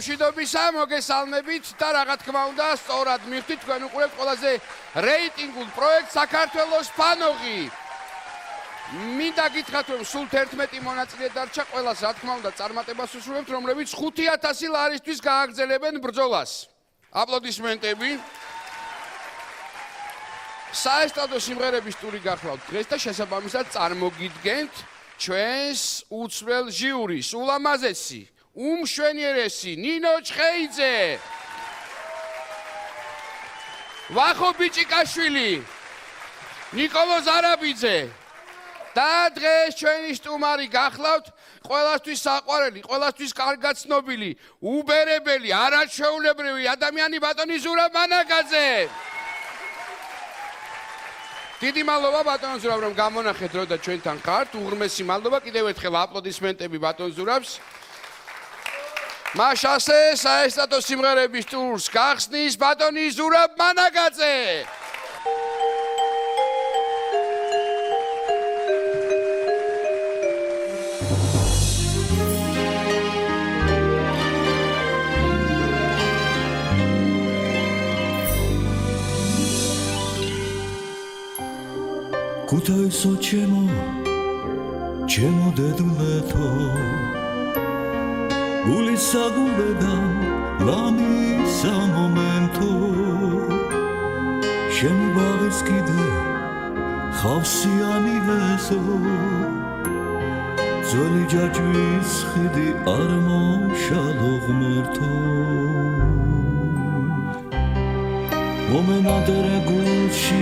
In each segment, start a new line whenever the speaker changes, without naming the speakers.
მშვიდობისა, მოგესალმებით და რა თქმა უნდა, სწორად მივხვდით თქვენ უყურებთ ყველაზე რეიტინგულ პროექტს საქართველოს ფანოღი. მინდა გითხრათ, რომ სულ 11 მონაწილე დარჩა, ყველას რა თქმა უნდა წარმატებას უსურვებთ, რომლებიც 5000 ლარისთვის გააგრძელებენ ბრძოლას. აპლოდისმენტები. საესტრადო სიმღერების ტური გახლავთ დღეს და შესაბამისად წარმოგიდგენთ ჩვენს უცვლელ ჟიურის ულამაზესი, უმშვენიერესი ნინო ჩხეიძე, ვახო ბიჭიკაშვილი, ნიკოლო ზარაბიძე და დღეს ჩვენი სტუმარი გახლავთ ყველასთვის საყვარელი, ყველასთვის კარგად ცნობილი, უბერებელი, არაჩვეულებრივი ადამიანი ბატონი ზურაბ მანაგაძე. დიდი მადლობა ბატონ ზურაბ, რომ გამონახეთ დრო და ჩვენთან ხართ. უღრმესი მადლობა, კიდევ ერთხელ აპლოდისმენტები ბატონ ზურაბს. მას ასე საესტრადო სიმღერების ტურს გახსნის ბატონი ზურაბ მანაგაძე.
Kutaisо čemo deduleto Gulisa guledan lamisa momento Sheni bagis kide xavsiani lezo Zoli jajvis xidi ar moshalo gmerto Momenadere gulshi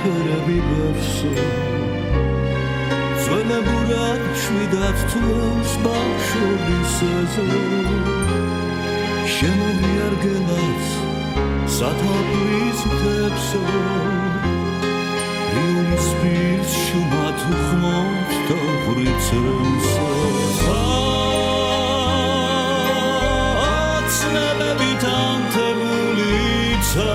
გერები ვერსო ზვენებურად შვიდად თულს ბავშვობისეზე შემოვიარგელაც სათაფლის მთებსო რიონის პირს შუმად უხმობ და ვრიცრემსო აცნებებით ანთებულიცა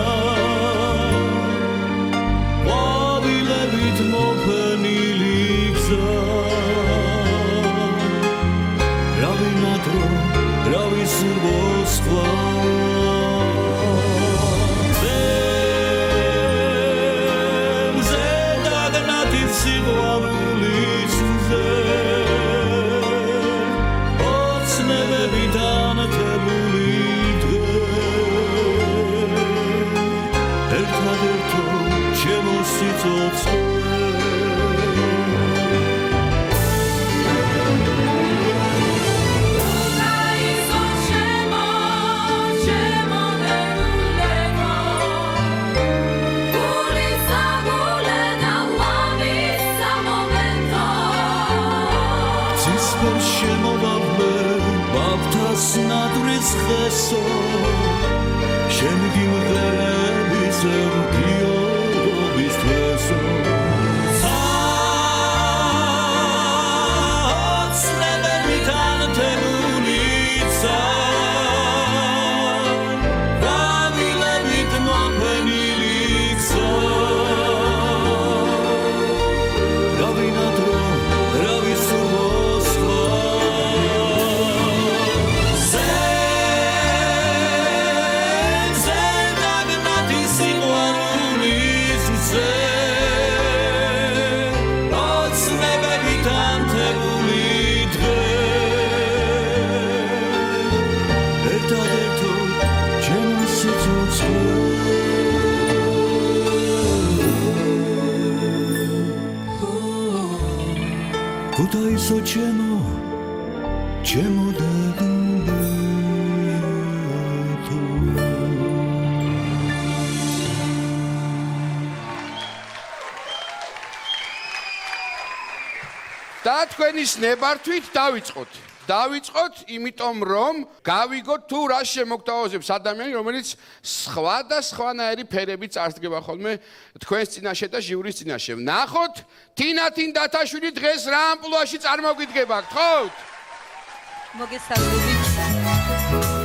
Kutaisо čemo deduleto
და თქვენის ნებართვით დავიწყოთ, იმიტომ რომ გავიგოთ თუ რა შემოგთავაზებს ადამიანი, რომელიც სხვადასხვანაირი ფერებით წარსდგება ხოლმე თქვენს წინაშე და ჟიურის წინაშე. ნახოთ, თინათინ დათაშვილი დღეს რა ამპლუაში წარმოგიდგება, გთხოვთ?
მოგესალმებით.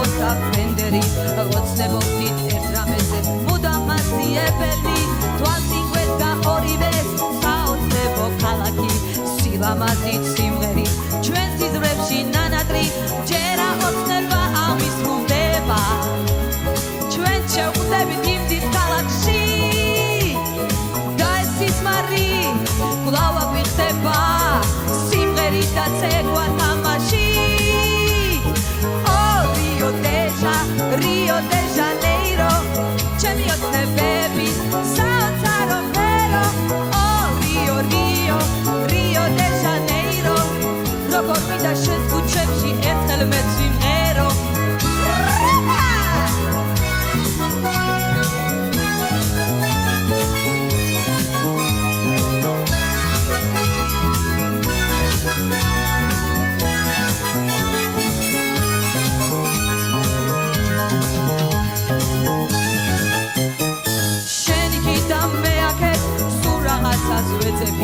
ოცდა ფენდერი ოცნებობდით ერთ რამეზე მუდამ მასიებელი თვალწინ და ორივეს საოცნებო ქალაქი სილამაზით სიმღერი ჩვენ სიზმრებში ნანატრი ჯერა ოცნება ამის სრულდება ჩვენ შევხვდებით იმდით ქალაქში და ეს სისმარი კვლავ აღიხდება სიმღერით და ცეკვა თამაში Rio de Janeiro ჩემი ოცნებების საოცარო მერო Rio Rio de Janeiro როგორ მინდა შენ ქუჩებში ერთხელ მეც ვიმღერო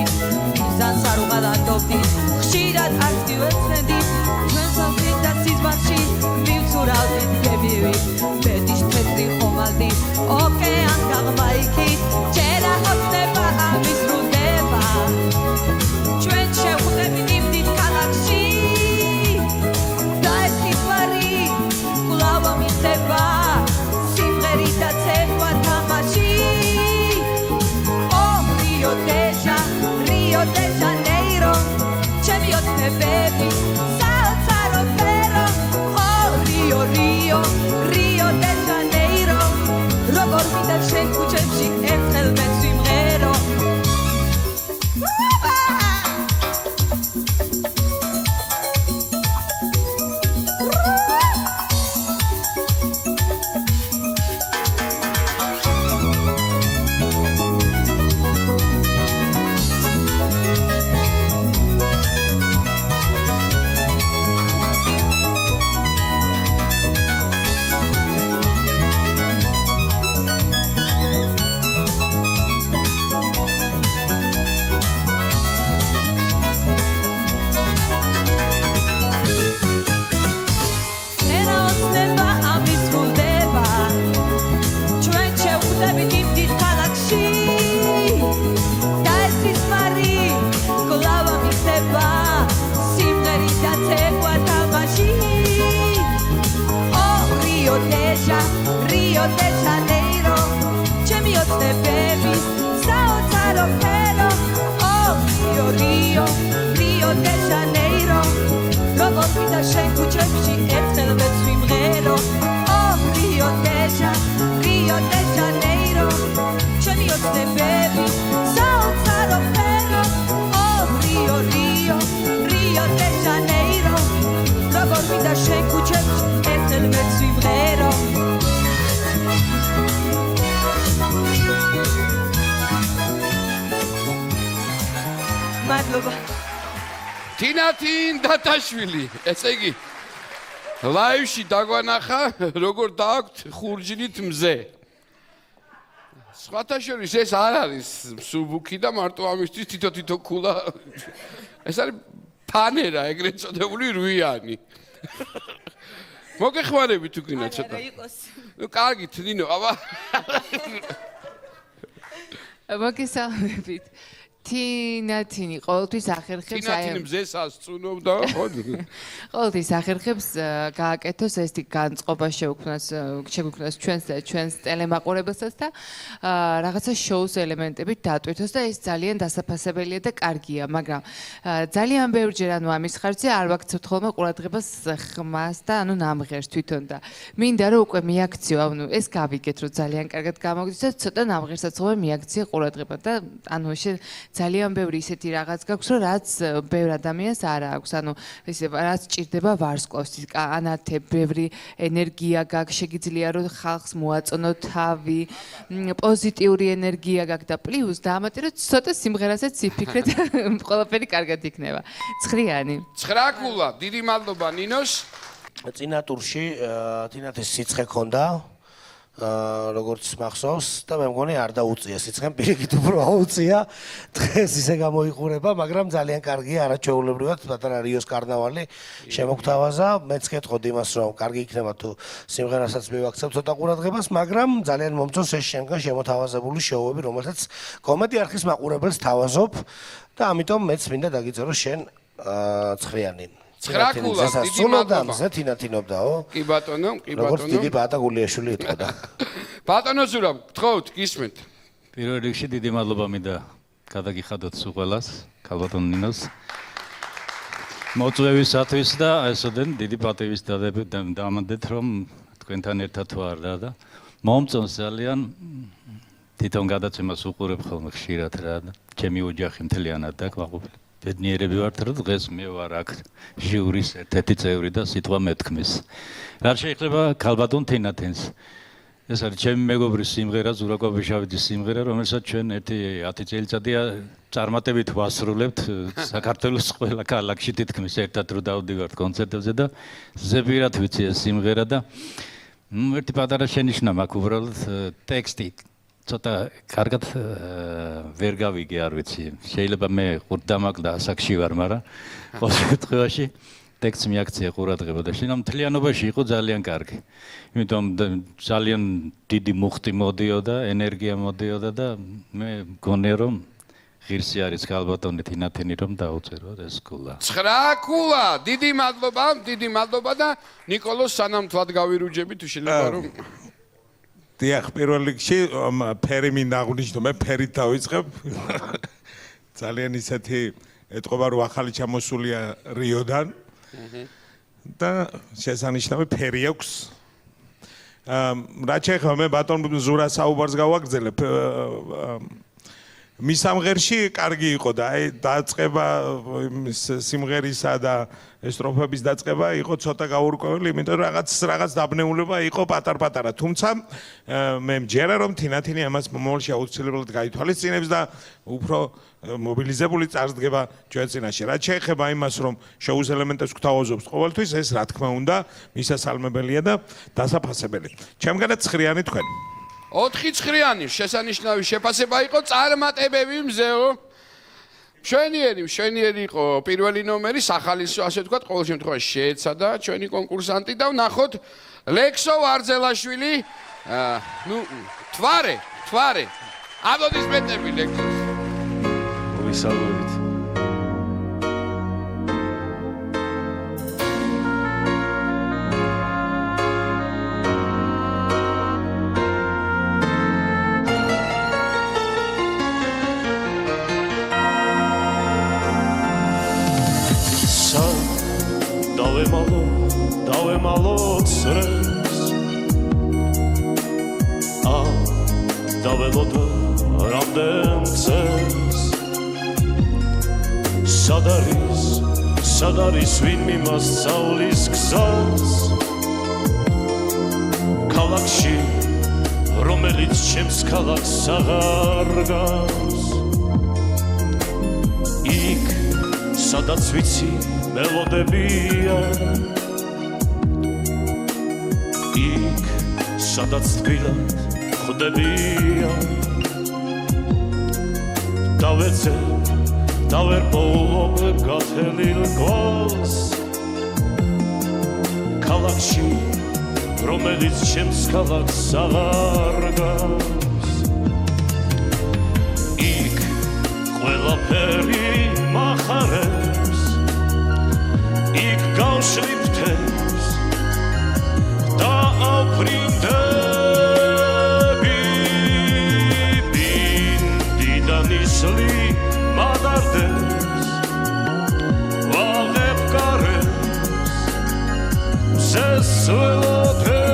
მიზანს არ უღალატობდი ხშირად არც ვეცნედი ჩვენ სამთით და სიზმარში მივცურავდით გებივი ბედიშ თეთრი ხომალდი ოკეან გაღმაიქით ჯერა ოცნება ამის სრულდება ჩვენ შევხვდებით იმდით ქალაქში და ეს სისმარი კვლავ ამიხდება სიმღერით და ცეკვა თამაში Rio de Janeiro ჩემი ოცნებების საოცარო მერო Rio de Janeiro როგორ მინდა შენ ქუჩებში ერთხელ მეც ვიმღერო Rio de Janeiro ჩემი ოცნებების საოცარო მერო Rio de Janeiro როგორ მინდა შენ ქუჩებში ერთხელ მეც ვიმღერო Rio de Janeiro ჩემი ოცნებების საოცარო მერო Rio de Janeiro როგორ მინდა შენ ქუჩებში ერთხელ მეც ვიმღერო მადლობა
თინათინ დათაშვილი ესე იგი ლაივში დაგვანახა როგორ დააქვთ ხურჯინით მზე სხვათა შორის ეს არ არის მსუბუქი და მარტო ამისთვის თითო ქულა ეს არის ფანერა ეგრეთ წოდებული რვიანი მოგეხმარები თუ გინდა ცოტა ნუ კარგით ნინო აბა
მოგესალმებით თინათინი ყოველთვის ახერხებს
თინათინი მზეს ასწუნობდა ხო
ყოველთვის ახერხებს გააკეთოს ეს განწყობა შეგვიქმნას ჩვენს ტელემაყურებელსაც და რაღაცა შოუს ელემენტებით დატვირთოს და ეს ძალიან დასაფასებელია და კარგია მაგრამ ძალიან ბევრჯერ ანუ ამის ხარჯზე არ ვაქცევთ ხოლმე ყურადღებას ხმას და ანუ ნამღერს თვითონ და მინდა რომ უკვე მიაქციო ანუ ეს გავიგეთ რომ ძალიან კარგად გამოგდის და ცოტა ნამღერსაც ხოლმე მიაქციე ყურადღება და ანუ ძალიან ბევრი ისეთი რაღაც გაქვს, რომ რაც ბევრ ადამიანს არ აქვს. ანუ ესე რაც ჭირდება ვარსკვლავს, ანათე ბევრი ენერგია გაქვს, შეგიძლია რომ ხალხს მოაწონო თავი, პოზიტიური ენერგია გაქვს და პლუს დაამატე რომ ცოტა სიმღერასაც იფიქრეთ, ყველაფერი კარგად იქნება. ცხრიანი.
9 გულა, დიდი მადლობა ნინოს.
წინა ტურში თინათის სიცხე ქონდა. როგორც მახსოვს და მე მგონი არ დაუწია სიცხემ პირიქით უფრო აუწია დღეს ისე გამოიყურება მაგრამ ძალიან კარგია არაჩვეულებრივად პატარა რიოს კარნავალი შემოგთავაზა მეც გეტყოდ იმას რომ კარგი იქნება თუ სიმღერასაც მივაქცევ ცოტა ყურადღებას მაგრამ ძალიან მომწონს ეს შენგან შემოთავაზებული შოუები რომელსაც კომედი არხის მაყურებელს თავაზობ და ამიტომ მეც მინდა დაგიწერო შენ ცხრიანი
ცხრაკულა დიდი მადლობა
თინათინობდაო
კი ბატონო
როგორც დიდი ბატა გულიაშვილი იტყოდა
ბატონო ზურაბ გთხოვთ გისმენთ
პირველ რიგში დიდი მადლობა მინდა გადაგიხადოთ სულ ყველას ქალბატონ ნინოს მოწვევისათვის და ესოდენ დიდი პატივის დამანდეთ რომ თქვენთან ერთად ვარ და მომწონს ძალიან თვითონ გადაცემას უყურებ ხოლმე ხშირად რა და ჩემი ოჯახი მთლიანად და ყვაყოფილი ბედნიერები ვართ რომ დღეს მე ვარ აქ ჟიურის ერთ-ერთი წევრი და სიტყვა მეთქმის რა შეიძლება ქალბატონ თინათინს ეს არის ჩემი მეგობრის სიმღერა ზურაბაბიშავილის სიმღერა რომელსაც ჩვენ ერთი 10 წელიწადია წარმატებით ვასრულებთ საქართველოს ყველა ქალაქში თითქმის ერთად რო დავდივართ კონცერტებზე და ზეპირად ვიცი ეს სიმღერა და ერთი პატარა შენიშვნა მაქვს უბრალოდ ტექსტი ცოტა კარგად ვერ გავიგე არ ვიცი შეიძლება მე ყურდამაკლდა ასაკში ვარ მაგრამ ყოველ შემთხვევაში ტექსტს მიაქცია ყურადღება და შინამ მთლიანობაში იყო ძალიან კარგი იმიტომ ძალიან დიდი მუხტი მოდიოდა ენერგია მოდიოდა და მე მგონია რომ ღირსი არის ქალბატონი თინათინი რომ დაუწეროთ ეს კულა
9 კულა დიდი მადლობა და ნიკოლოს სანამ თვად გავირუჯები თუ შეიძლება რომ
დიახ პირველ რიგში ფერი მინდა აღვნიშნო მე ფერით დავიწყებ ძალიან ისეთი ეთყობა რომ ახალი ჩამოსულია რიოდან და შესანიშნავი ფერი აქვს რაც ეხება მე ბატონ ზურას საუბარს გავაგრძელებ მის სამღერში კარგი იყო და აი დაწყება სიმღერისა და ესტროფების დაწყება იყო ცოტა გაურკვეველი, იმიტომ რომ რაღაც დაბნეულება იყო პატარ-პატარა, თუმცა მე მჯერა რომ თინათინი ამას მომავალში აუცილებლად გაითვალისწინებს და უფრო მობილიზებული წარსდგება ჩვენ წინაშე. რაც შეეხება იმას რომ შოუს ელემენტებს გვთავაზობს ყოველთვის, ეს რა თქმა უნდა მისასალმებელია და დასაფასებელი. ჩემგანაც ცხრიანი თქვენ.
4 ცხრიანი შესანიშნავი შეფასება იყო წარმატებები მზეო. მშვენიერი იყო პირველი ნომერი, სახალისო ასე ვთქვათ, ყოველ შემთხვევაში შეეცადა ჩვენი კონკურსანტი და ვნახოთ ლექსო ვარძელაშვილი, თვარე. აპლოდისმენტები ლექსოს.
მოგესალმებით.
დავემალო ცრეს დაველოდო რამდენ წელს სად არის ვინ მიმასწავლის გზას ქალაქში რომელიც ჩემს ქალაქს აღარ გავს იქ სადაც ვიცი მელოდებია იქ სადაც თბილად ხდებია დავერ პოულობ გათელილ გვალს ქალაქში რომელიც ჩემს ქალაქს აღარ გავს იქ ყველაფერი მახარებს იქ გავშლიფთებს და აფრინდები ბინდი და ნისლი მადარდებს ვაღებ გარებს ზესველოდები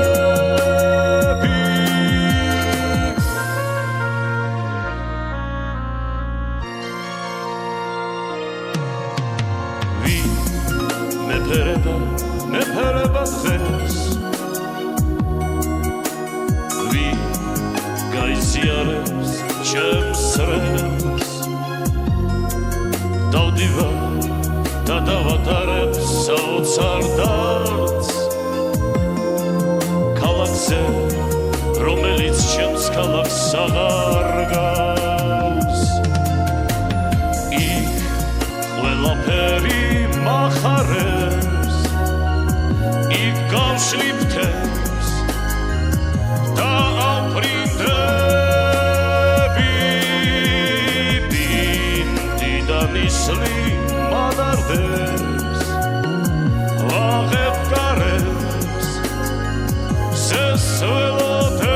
ვი მეფერება დღეს ვი გაიზიარებს ჩემს რებს დავდივარ და დავატარებ საოცარ დარდს ქალაქზე რომ ქალაქს აღარ გავს იქ ყველაფერი მახარებს იქ გავშლიფთებს და აფრინდები ბინდი და ნისლი მადარდებს ვაღებ გარებს სესველოდები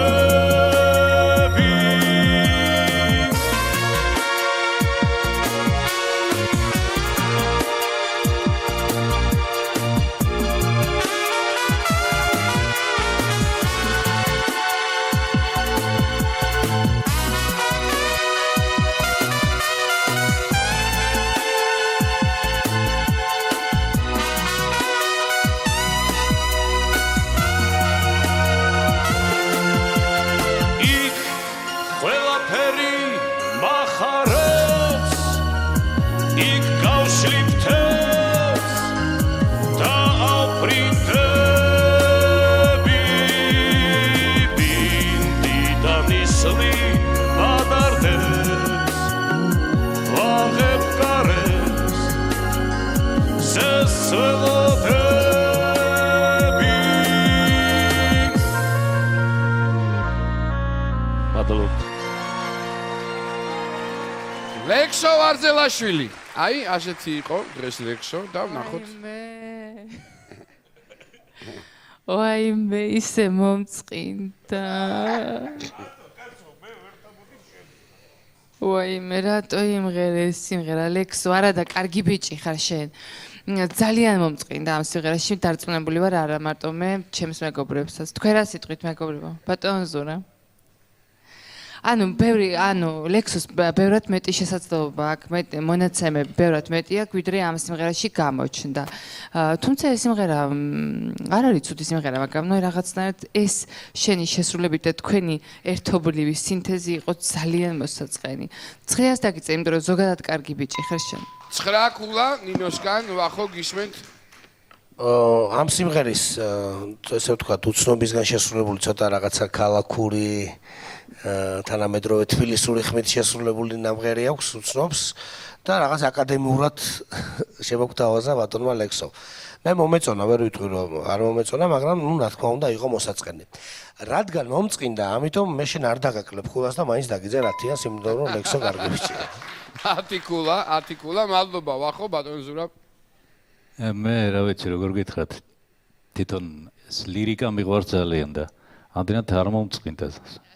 იქ ყველაფერი მახარებს იქ გავშლიფთებს და აფრინდები ბინდი და ნისლი მადარდებს ვაღებ გარებს სესველოდები მადლობთ
ლექსო ვარძელაშვილი. აი, ასეთი იყო დღეს ლექსო და ვნახოთ.
ვაიმე, ისე მომწყინდა. ვაიმე, რატო იმღერე სიმღერა ლექსო, არადა კარგი ბიჭი ხარ შენ. ძალიან მომწყინდა ამ სიმღერაში, დარწმუნებული ვარ არა მარტო მე, ჩემს მეგობრებსაც. თქვენ რა სიტყვით მეგობრებო? ბატონ ზურა. ლექსოს ბევრად მეტი შესაძლებლობა აქვს, მონაცემები ბევრად მეტი აქვს, ვიდრე ამ სიმღერაში გამოჩნდა. თუმცა ეს სიმღერა არ არის ცუდი სიმღერა, მაგრამ რაღაცნაირად ეს შენი შესრულებით და თქვენი ერთობლივი სინთეზი იყო ძალიან მოსაწყენი. ცხიას დაგიწე, იმიტომ რომ ზოგადად კარგი ბიჭი ხარ შენ.
9 ქულა ნინოსგან ვახო გისმენთ.
ამ სიმღერის ესე ვთქვათ, უცნობისგან შესრულებული ცოტა რაღაცა ქალაქური თანამედროვე თბილისური ხმით შესრულებული ნამღერი აქვს უცნობს და რაღაც აკადემიურად შემოგთავაზა ბატონმა ლექსო. მე მომეწონა, ვერ ვიტყვი რომ არ მომეწონა, მაგრამ ნუ რა თქმა უნდა იყო მოსაწყენი. რადგან მომწყინდა, ამიტომ მე შენ არ დაგაკლებ ხულას და მაინც დაგიძე რათიანს, იმიტომ რომ ლექსო კარგი ბიჭია.
10 ქულა, მადლობა ვახო ბატონ ზურაბ.
მე რა ვიცი როგორ გითხრათ თვითონ ეს ლირიკა მიყვარს ძალიან და ამდენად არ მომწყინდა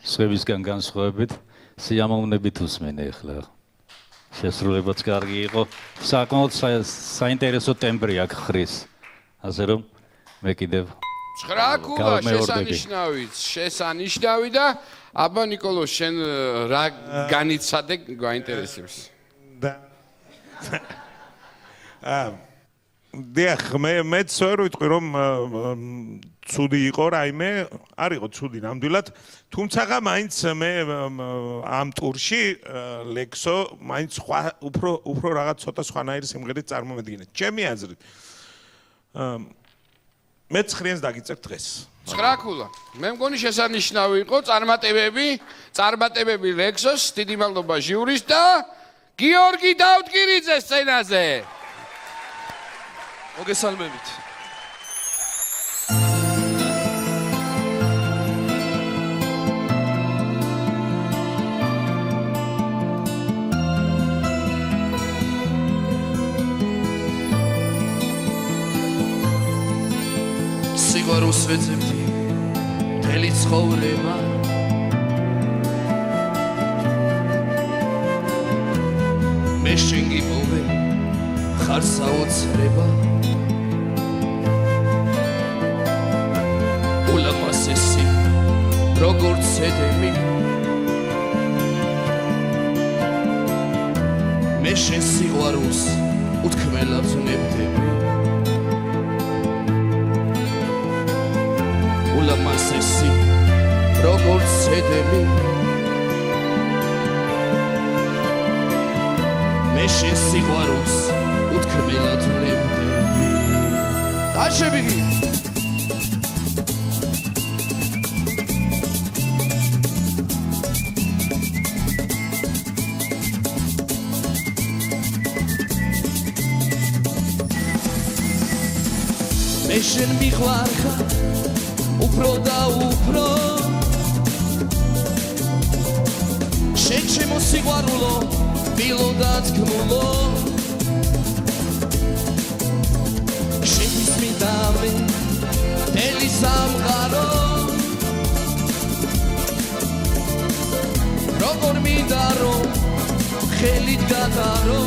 სხვებისგან განსხვავებით სიამოვნებით უსმენე ახლა შესრულებაც კარგი იყო საკმაოდ საინტერესო ტემბრი აქვს ხრის ასე რომ მე კიდევ
9 ქულა შესანიშნავი და აბა ნიკოლო შენ რა განიცადე გაინტერესებს
დიახ, მეც ვერ ვიტყვი რომ ცუდი იყო რაიმე, არ იყო ცუდი ნამდვილად, თუმცა მაინც მე ამ ტურში ლექსო მაინც უფრო რაღაც ცოტა სხვანაირი სიმღერით წარმომედგინეთ. ჩემი აზრით. მე 9-ს დაგიწევ დღეს.
9 ქულა. მე მგონი შესანიშნავი იყო წარმატებები ლექსოს, დიდი მადლობა ჟიურის და გიორგი დავდგირიძე სცენაზე.
მოგესალმებით. სიყვარულს ვეძებდი მთელი ცხოვრება მე შენ გიპოვე ხარ საოცრება ულამაზესი როგორც ედემი მე შენ სიყვარულს უთქმელად ვნებდები ულამაზესი როგორც ედემი მე შენ სიყვარულს უთქმელად ვნებდები დაშებიგი ვარ ხარ უფრო და უფრო შენ ჩემო სიყვარულო მილო და თქმულო შენთვის მინდა მე მთელი სამყარო როგორ მინდა რომ ხელით გადარო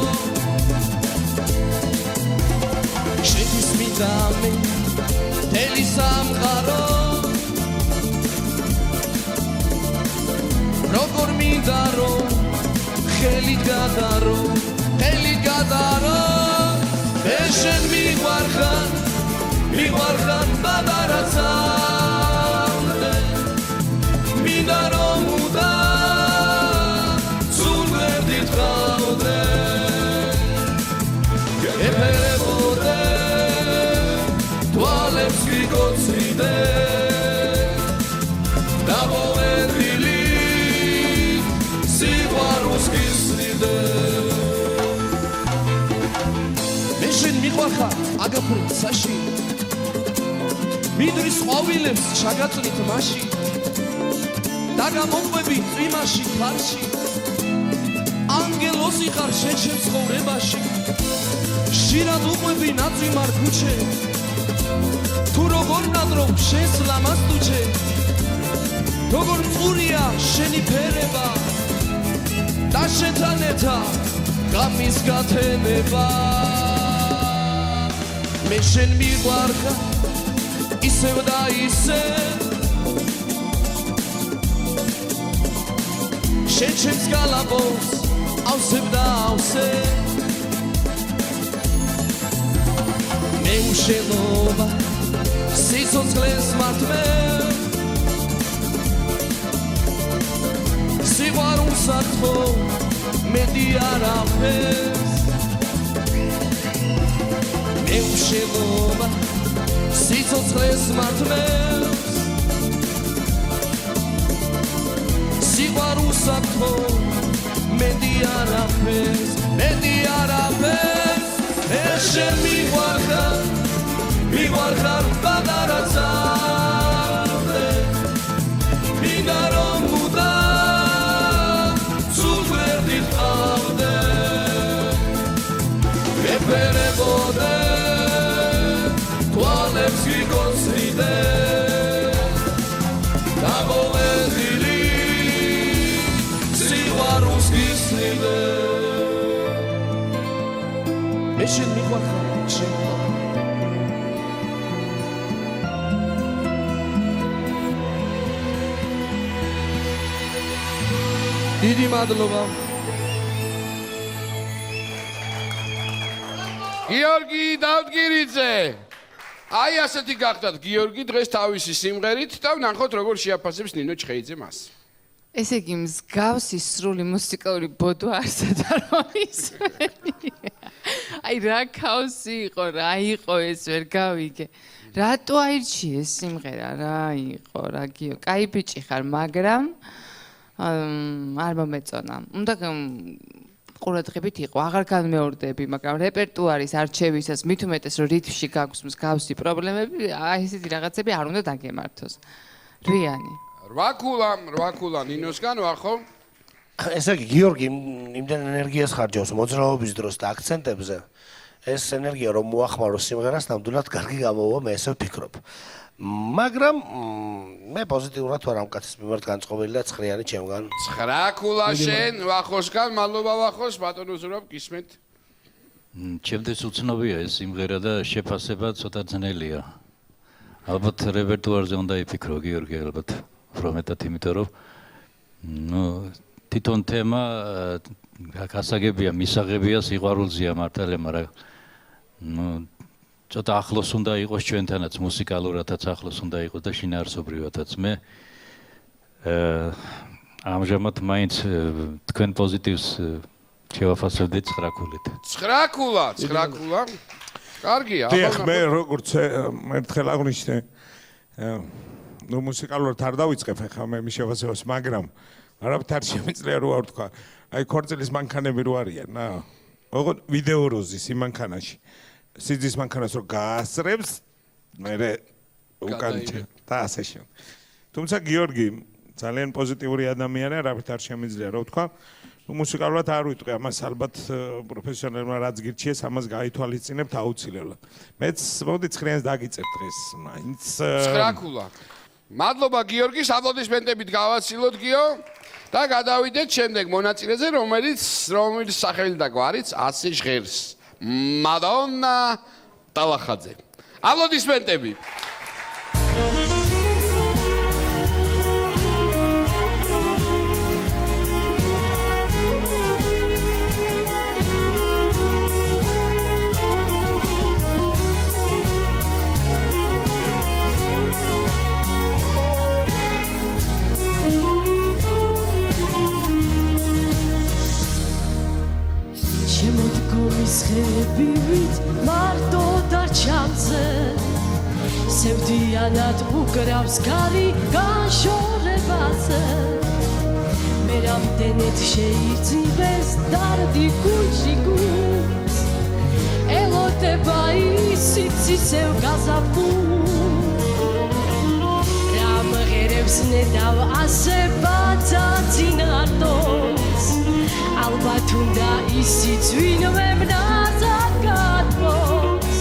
შენთვის მინდა მე მთელი სამყარო როგორ მინდა რომ ხელით გადარო მე შენ მიყვარხარ პატარაცამდე მინდა რომ უდა სულ ვერდით ყავდე გეფერებოდე თვალებს გიკოციდე დავოვერდილი სიყვარულს გისდიდე მე შენ მიყვარხარ აგაფრიცაში მინდრის ყვავილებს ჩაგაწვით მასში და გამოყვები წვიმაში ხარში ანგელოზი ხარ შენ ჩემს ცხოვრებაში შირად უყვები ნაწვიმარ ქუჩე თუ როგორ ნადრობ შენს ლამაზ თუჩე როგორ წურია შენი ფერება და შენთან ერთად გამის გათენება მე შენ მიყვარხარ ისევ და ისევ შენ ჩემს გალაპოს ავსებ და ავსებ მე უშენობა სიცოცხლეს მართმევ სიყვარულს ართო მეტი არაფერს მე უშენობა სიცოცხლეს მართმევს სიყვარულს ართო მეტი არაფერს მე შენ მიყვარხარ პატარაცამდე მინდა რომ უდა სულ ვერდით ყავდე გეფერებოდე თვალებს გიკოციდე დავოვერდილი სიყვარულს გისდიდე მე შენ მიყვარხარ ჩემო დიდი მადლობა
გიორგი დავდგირიძე აი ასეთი გახდათ გიორგი დღეს თავისი სიმღერით და ვნახოთ როგორ შეაფასებს ნინო ჩხეიძე მას
ესე იგი მსგავსი სრული მუსიკალური ბოდვა არსად არ მომისმენი აი რა ქაოსი იყო რა იყო ეს ვერ გავიგე რატო აირჩიეს სიმღერა რა იყო რა გიო კაი ბიჭი ხარ მაგრამ არ მომეწონა უნდა ყურადღებით იყო აღარ განმეორდები მაგრამ რეპერტუარის არჩევისას მით უმეტეს რომ რითმში გაქვს მსგავსი პრობლემები აი ესეთი რაღაცები არ უნდა დაგემართოს რვიანი
8 ქულა ნინოსგან ვახო
ესე იგი გიორგი იმდენ ენერგიას ხარჯავს მოძრაობის დროს და აქცენტებზე ეს ენერგია რომ მოახმაროს სიმღერას ნამდვილად კარგი გამოვა მე ესე ვფიქრობ მაგრამ მე პოზიტიურად ვარ ამ კაცის მიმართ განწყობილი და ცხრიანი ჩემგან
9 ქულა შენ ვახოსგან მადლობა ვახოს ბატონო ზურაბ გისმენთ
ჩემთვის უცნობია ეს სიმღერა და შეფასება ცოტა ძნელია ალბათ რეპერტუარზე უნდა იფიქრო გიორგი ალბათ უფრო მეტად იმიტომ რომ თვითონ თემა გასაგებია მისაღებია სიყვარულზეა მართალია მაგრამ ცოტა ახლოს უნდა იყოს ჩვენთანაც მუსიკალურადაც ახლოს უნდა იყოს და შინაარსობრივადაც მე ამჟამად მაინც თქვენ პოზიტივს შევაფასებდით 9 ქულით
9 ქულა კარგია
დიახ მე როგორც ერთხელ აღნიშნე ნუ მუსიკალურად არ დავიწყებ ახლა მე მის შევასებას მაგრამ არაფერ არ შემიძლია რო არ თქვა აი ქორწილის მანქანები რო არიან რა ოღონდ ვიდეო როზის იმ მანქანაში სიძის მანქანას რო გაასწრებს მე უკანჩა და ასე შემდეგ. თუმცა გიორგი ძალიან პოზიტიური ადამიანია, რაფით არ შემიძლია რა ვთქვა. მუსიკალურად არ ვიტყვი, ამას ალბათ პროფესიონალმა რაც გირჩიეს, ამას გაითვალისწინებთ აუცილებლად. მეც მოდი ცხრიანს დაგიწევ დღეს, მაინც
ცხრაკულა. მადლობა გიორგის, აპლოდისმენტებით გავაცილოთ გიო და გადავიდეთ შემდეგ მონაწილეზე, რომელიც სახელი და გვარიც ასე ჟღერს. მადონა ტალახაძე. აპლოდისმენტები.
ხებივით მარტო დარჩამზე სევდიანად უკრავს გარი განშორებაზე მე რამდენად შეიწივეს დარდი გულში გულს ელოდება ისიც ისევ გაზაფხულს რამ ღერებს ნედავ ასე ბათათინარდოს ალბათ უნდა ისიც ვინმე მნაზად გადმოს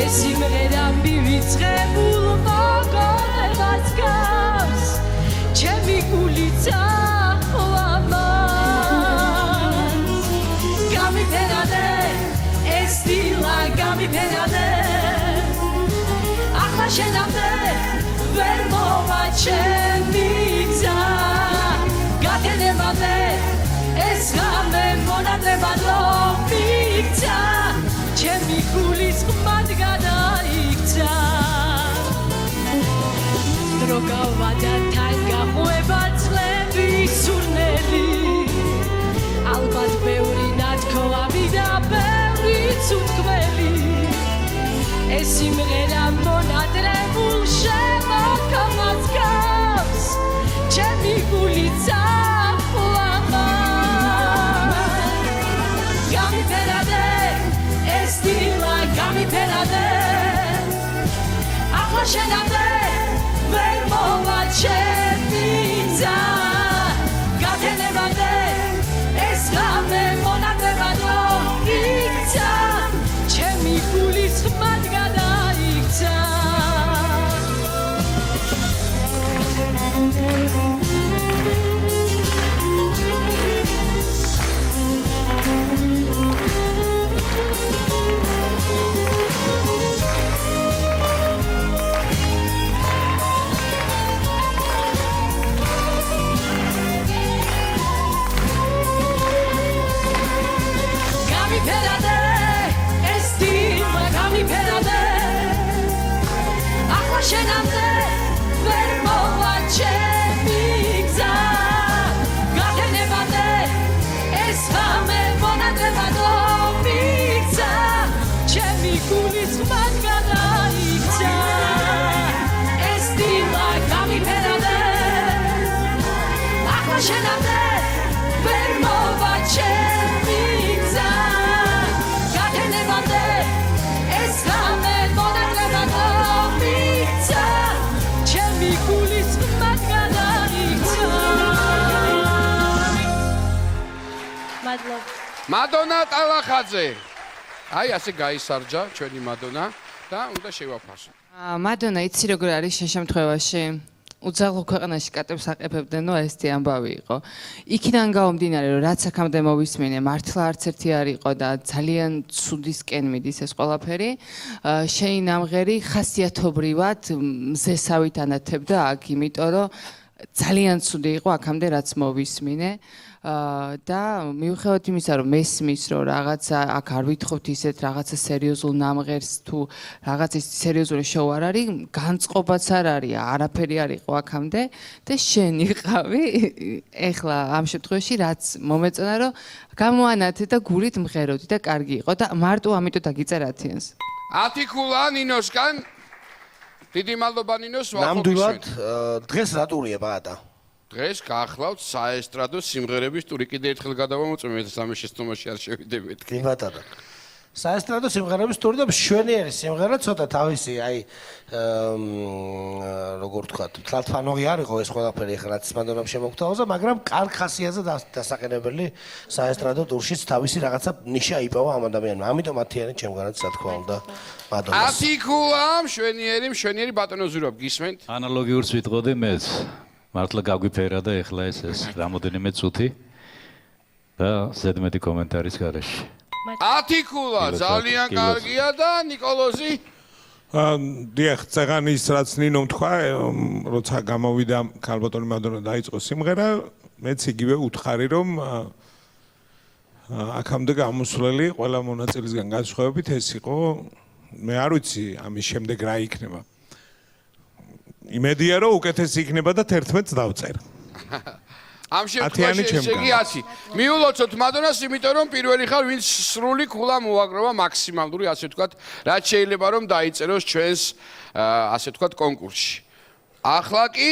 ეს სიმღერა მივიწყებულ მოგონებას გავს ჩემი გულიცა ამას გამიფერადე ეს დილა გამიფერადე ახლა შენამდე ვერ მოვა ჩემი გზა გათენებამდე ეს ღამე მონატრებადო მიქცა ჩემი გულის ხმად გადაიქცა დრო გავადა თან გაყვება წლები სურნელი ალბათ ბევრი ნათქვამი და ბევრი ცუდქმელი ეს სიმღერა მონატრებულ შემოქმას გავს ჩემი გულიცა ახლა შენამდე ვერ მოვა ჩემი გზა გათენებამდე ეს ღამე მონატრებადო იქცა ჩემი გულის ხმად გადაიქცა შენამდე ვერ მოვა ჩემი გზა გათენებამდე ეს ღამე მონატრებადო მიქცა ჩემი გულის ხმად გადაიქცა ეს დილა გამიფერადე ახლა შენამდე ვერ მოვა ჩემი გზა გათენებამდე ეს ღამე მონატრებადო
მადონა ტალახაძე. აი ასე გაისარჯა ჩვენი მადონა და უნდა შევაფასო.
მადონა იცი როგორ არის შემთხვევაში? უძაღლო ქვეყანაში კატებს აყებებდნო ესეთი ამბავი იყო. იქიდან გამომდინარე რომ რაც აქამდე მოვისმინე მართლა არც ერთი არ იყო და ძალიან ცუდისკენ მიდის ეს ყველაფერი. შეინამღერი ხასიათობრივად მზესავით ანათებდა აქ, იმიტომ რომ ძალიან ცუდი იყო აქამდე რაც მოვისმინე. და მიუხედავად იმისა, რომ მესმის, რომ რაღაცა აქ არ ვითხოვთ ისეთ რაღაცა სერიოზულ ნამღერს თუ რაღაც ის სერიოზული შოუ არ არის, განწყობაც არ არის, არაფერი არ იყო აქამდე და შენ იყავი ეხლა ამ შემთხვევაში რაც მომეწონა, რომ გამოანათე და გულით მღეროდი და კარგი იყო და მარტო ამიტომ დაგიწერა ათიანს.
10 ქულა ნინოსგან. დიდი მადლობა ნინოს
ნამდვილად დღეს რა ტურია ბაატა?
დღეს გაახლავთ საესტრადო სიმღერების ტური. კიდე ერთხელ გადავამოწმე, მე სამე შეცდომაში არ შევიდე მეთქი.
კი ბატონო. საესტრადო სიმღერების ტური და მშვენიერი სიმღერა ცოტა თავისი აი როგორ ვთქვათ თვალთვანოღი არ იყო ეს ყველაფერი ახლა რაც მანდონამ შემოგთავაზა მაგრამ კარგ ხასიათზე დასაყენებელი საესტრადო ტურშიც თავისი რაღაცა ნიშა იპოვა ამ ადამიანმა ამიტომ ათიანი ჩემგანაც რა თქმა უნდა მადონას
ათიქულა მშვენიერი ბატონო ზურაბ გისმენთ
ანალოგიურს ვიტყოდი მეც მართლა გაგვიფერა და ეხლა ეს რამოდენიმე წუთი და ზედმეტი კომენტარის გარეშე
ათიქულა ძალიან კარგია და ნიკოლოზი
დიახ წეღანის რაც ნინომ თქვა როცა გამოვიდა ქალბატონი მადონა დაიწყო სიმღერა მეც იგივე უთხარი რომ აქამდე გამოსვლელი ყველა მონაწილისგან განსხვავებით ეს იყო მე არ ვიცი ამის შემდეგ რა იქნება იმედია რომ უკეთესი იქნება და 11-ს დავწერ
ამ შემთხვევაში ესე იგი 10 მიულოცოთ მადონას იმიტომ რომ პირველი ხარ ვინც სრული ქულა მოაგროვა მაქსიმალური ასე ვთქვათ რაც შეიძლება რომ დაიწეროს ჩვენს ასე ვთქვათ კონკურსში ახლა კი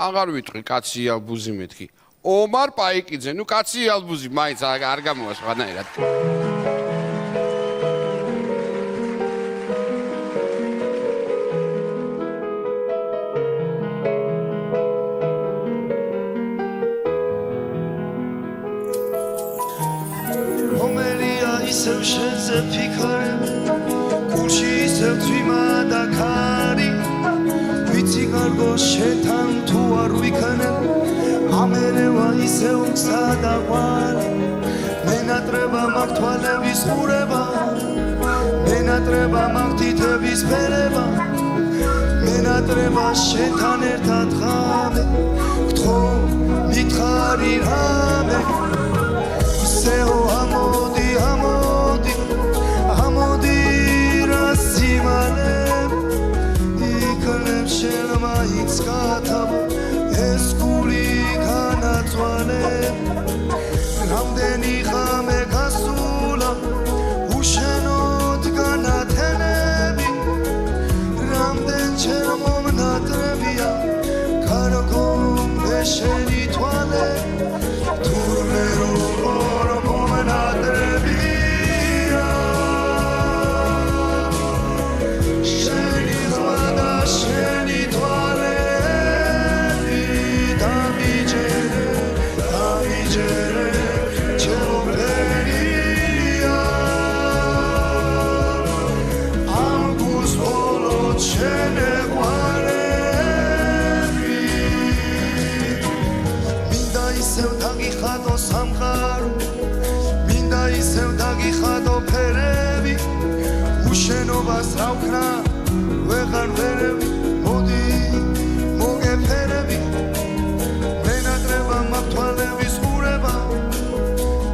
აღარ ვიტყვი კაცი ალბუზი მეთქი ომარ პაიკიძე ნუ კაცი ალბუზი მაინც არ გამოვა სხვანაირად
ისევ შენზე ფიქრებ გულში ისევ ძვიმა და ქარი ვიცი გარგო შეთან თუ არ ვიქნებ ამერევა ისევ გზა და ყვარი მენატრება მაგ თვალების ყურება მენატრება მაგ თითების ფერება მენატრება შეთან ერთად ღამე გთხოვ მითხარი რამე ისეო ამოდი მაინც გათავო ეს გული განაწვალებ რამდენი ხამე გასულა უშენოდ განათენები რამდენ ჩემ მომნატრებია კარგომდე შენი თვალე თურმე როგორ მომნატრებია შენი ხმა და შენი მინდა ისევ დაგიხადო ფერები უშენობას რა ვქნა ვეღარ ვერევი მოდი მოგეფერები მენატრება მაგ თვალების ყურება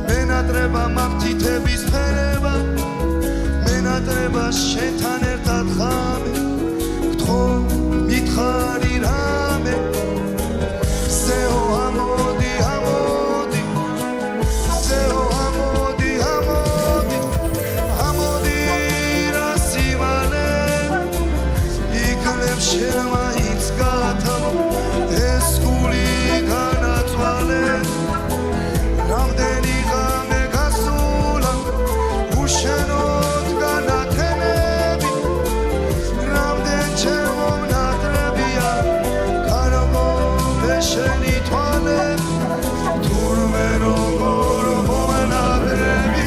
მენატრება მაგ თითების ფერება მენატრება შენთან ერთად ღამე გთხოვ მითხარი რამე სეო ამოდი მაინც გათავო ეს გული განაწვალებ რამდენი ღამე გასულა უშენოდ განათენები რამდენ ჩემ მომნატრებია კარგომდე შენი თვალე თურმე როგორ მომნატრებია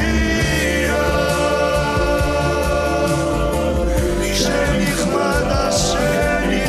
შენი ხმა და შენი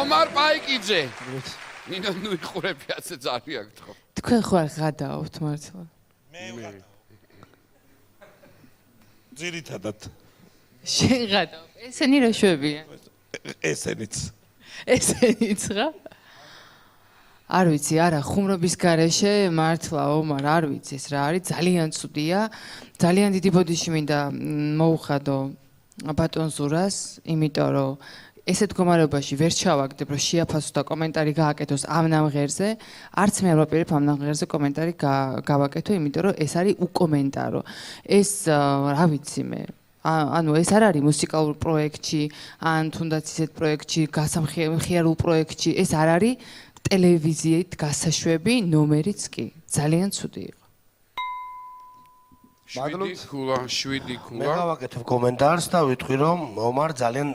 ომარ პაიკიძე ნინო ნუ იხურები ასე ძალიან გთხოვ
თქვენ ხარ ღადაობთ მართლა
მე ძირითადად
შენ ღადაობ ესენი რა შვებია ესენიც რა არ ვიცი არა ხუმრობის გარეშე მართლა ომარ არ ვიცი ეს რა არის ძალიან ცუდია ძალიან დიდი ბოდიში მინდა მოუხადო ბატონ ზურას, იმიტომ რომ ესეთ მდგომარეობაში ვერ ჩავაგდებ, რომ შეაფასო და კომენტარი გააკეთოს ამ ნამღერზე, არც მე არ ვაპირებ ამ ნამღერზე კომენტარი გავაკეთო, იმიტომ რომ ეს არის უკომენტარო. ეს რა ვიცი მე. ანუ ეს არ არის მუსიკალურ პროექტში, ან თუნდაც ისეთ პროექტში, გასამხიარულ პროექტში, ეს არ არის ტელევიზიით გასაშვები ნომერიც კი. ძალიან ცუდი იყო.
7 ქულა, 7
მე
ქულა.
გავაკეთებ კომენტარს და ვიტყვი რომ ომარ ძალიან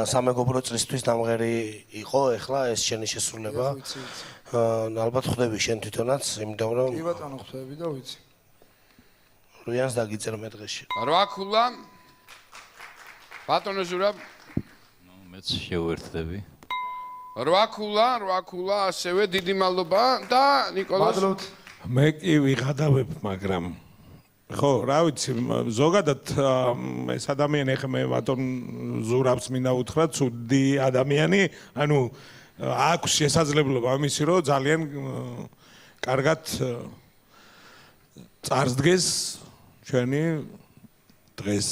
სამეგობრო წლისთვის დამღერი იყო, ეხლა ეს შენი შესრულება. ალბათ ხვდები შენ თვითონაც, იმიტომ რომ
კი ბატონო ხვდები და ვიცი.
რუიანს დაგიწერ მე დღეში.
8 ქულა. ბატონო ზურა.
მეც შევერთდები.
8 ქულა, ასევე დიდი მადლობა და ნიკოლას.
მადლობთ.
მე კი ვიღადავებ, მაგრამ ხო, რა ვიცი, ზოგადად ეს ადამიანი ახლა მე ბატონ ზურაბს მინდა უთხრა, ცუდი ადამიანი, ანუ აქვს შესაძლებლობა ამისი, რომ ძალიან კარგად წარსდგეს ჩვენი დღეს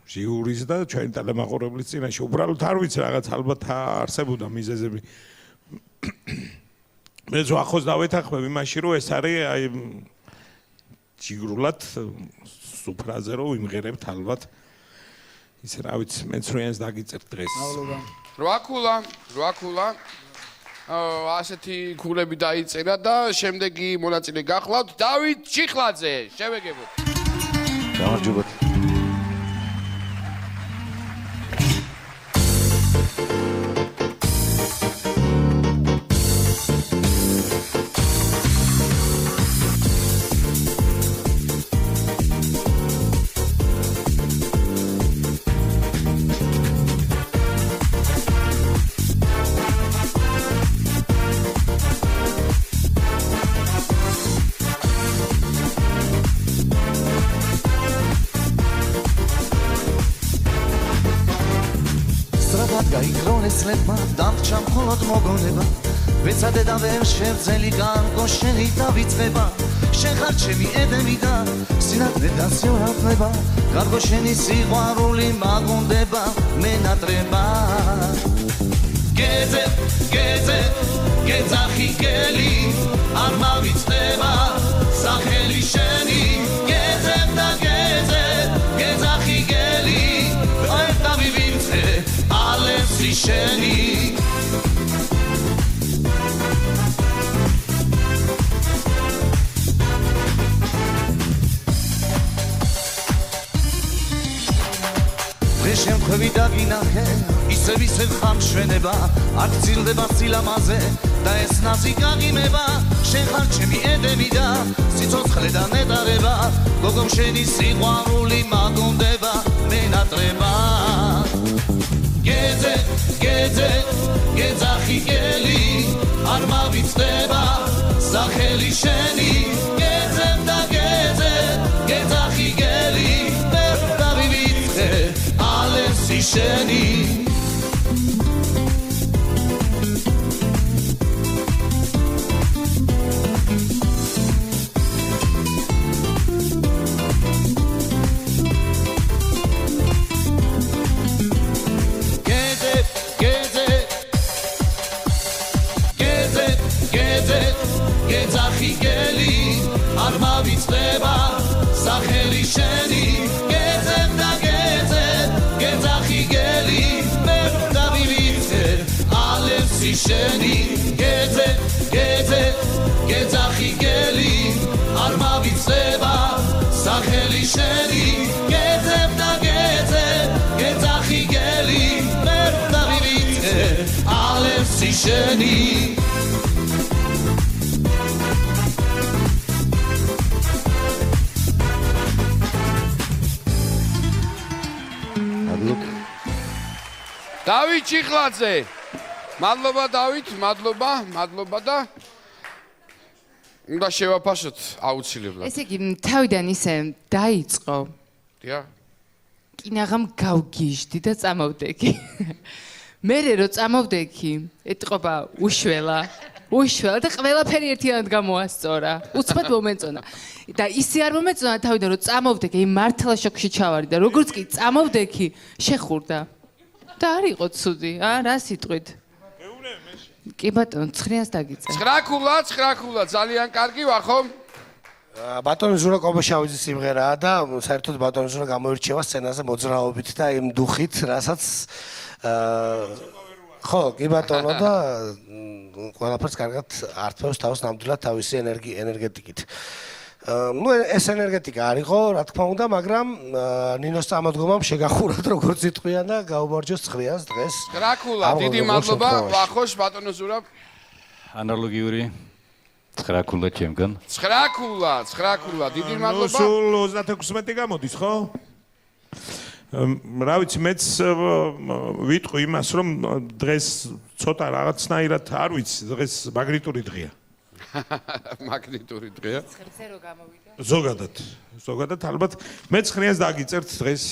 ჟიურის და ჩვენი ტელემაყურებლის წინაშე. უბრალოდ არ ვიცი, რაღაც ალბათ არსებობდა მიზეზები. მე ზოახოს დავეთანხმებ იმაში, რომ ეს არის აი ჯიგრულად სუფრაზე რომ ვიმღერებთ ალბათ ისე რა ვიცი მეც როიანს დაგიწერთ დღეს.
8 ქულა. ასეთი ქულები დაიწერა და შემდეგი მონაწილე გახლავთ დავით ჩიხლაძე. შევეგებოთ.
გამარჯობათ.
გაიგრონესლებმა დამრჩა მხოლოდ მოგონება ვეცადე და ვერ შევძელი განკო შენი დავიწყება შენ ხარ ჩემი ედემი და სინათლე და სიურავნება გარგო შენი სიყვარული მაგუნდება მენატრება გეძე გეძახი გელი არ მავიწყდება სახელი შენი გეძე და გეძახი გელი არ დავივიწყე ალესი შენი შემქვევი დაგინახე ისევ ხარ მშვენება აქ ცილდება სილამაზე და ეს ნაზი გაღიმება შენ ხარ ჩემი ედემი და სიცოცხლე და ნეტარება გოგომ შენი სიყვარული მაგუნდება მენატრება გეძე გეძახი გელი არ მავიწყდება სახელი შენი გეძე და გეძახი გელი ვერ დავივიწყე ალესი შენი გეძახი გელი არ მავიწყდება სახელი შენი გეძე და გეძახი გელი ვერ დავივიწყე ალესი შენი გეძე გეძახი გელი არ მავიწყდება სახელი შენი გეძე და გეძახი გელი ვერ დავივიწყე ალესი შენი
დავით ჩიხლაძე. მადლობა დავით, მადლობა და უნდა შევაფასოთ აუცილებლად.
ესე იგი თავიდან ისე დაიწყო.
დიახ.
კინაღამ გავგიჟდი და წამოვდექი. მერე რო წამოვდექი, ეტყობა უშველა. უშველა და ყველაფერი ერთიანად გამოასწორა. უცბად მომეწონა. და ისე არ მომეწონა თავიდან რომ წამოვდექი, მართლა შოქში ჩავარი და როგორც კი წამოვდექი, შეხურდა. და არ იყო ცუდი, რა სიტყვით. კი ბატონო, ცხრიანს დაგიწე.
9 ქულა, ძალიან კარგი ვარ ხო?
ბატონი ზურა კობაშავიძის სიმღერაა და საერთოდ ბატონი ზურა გამოირჩევა სცენაზე მოძრაობით და იმ დუხით, რასაც ხო, კი ბატონო და ყველაფერს კარგად ართმევს თავს ნამდვილად თავისი ენერგეტიკით. ну ეს ენერგეტიკა არისო, რა თქმა უნდა, მაგრამ ნინოს წამოდგომამ შეგახურათ როგორც იტყვიან და გაუბარჯოს 9-ს დღეს.
9 ქულა, დიდი მადლობა, ვახოშ ბატონო ზურა.
ანალოგიური 9 ქულა ჩემგან.
9 ქულა, დიდი მადლობა.
სულ 36 გამოდის, ხო? რა ვიცი, მეც ვიტყვი იმას, რომ დღეს ცოტა რაღაცნაირად არ ვიცი, დღეს მაგნიტური დღეა.
მაგნიტური დღეა.
ზოგადად ალბათ მე 9-ს დაგიწერთ დღეს.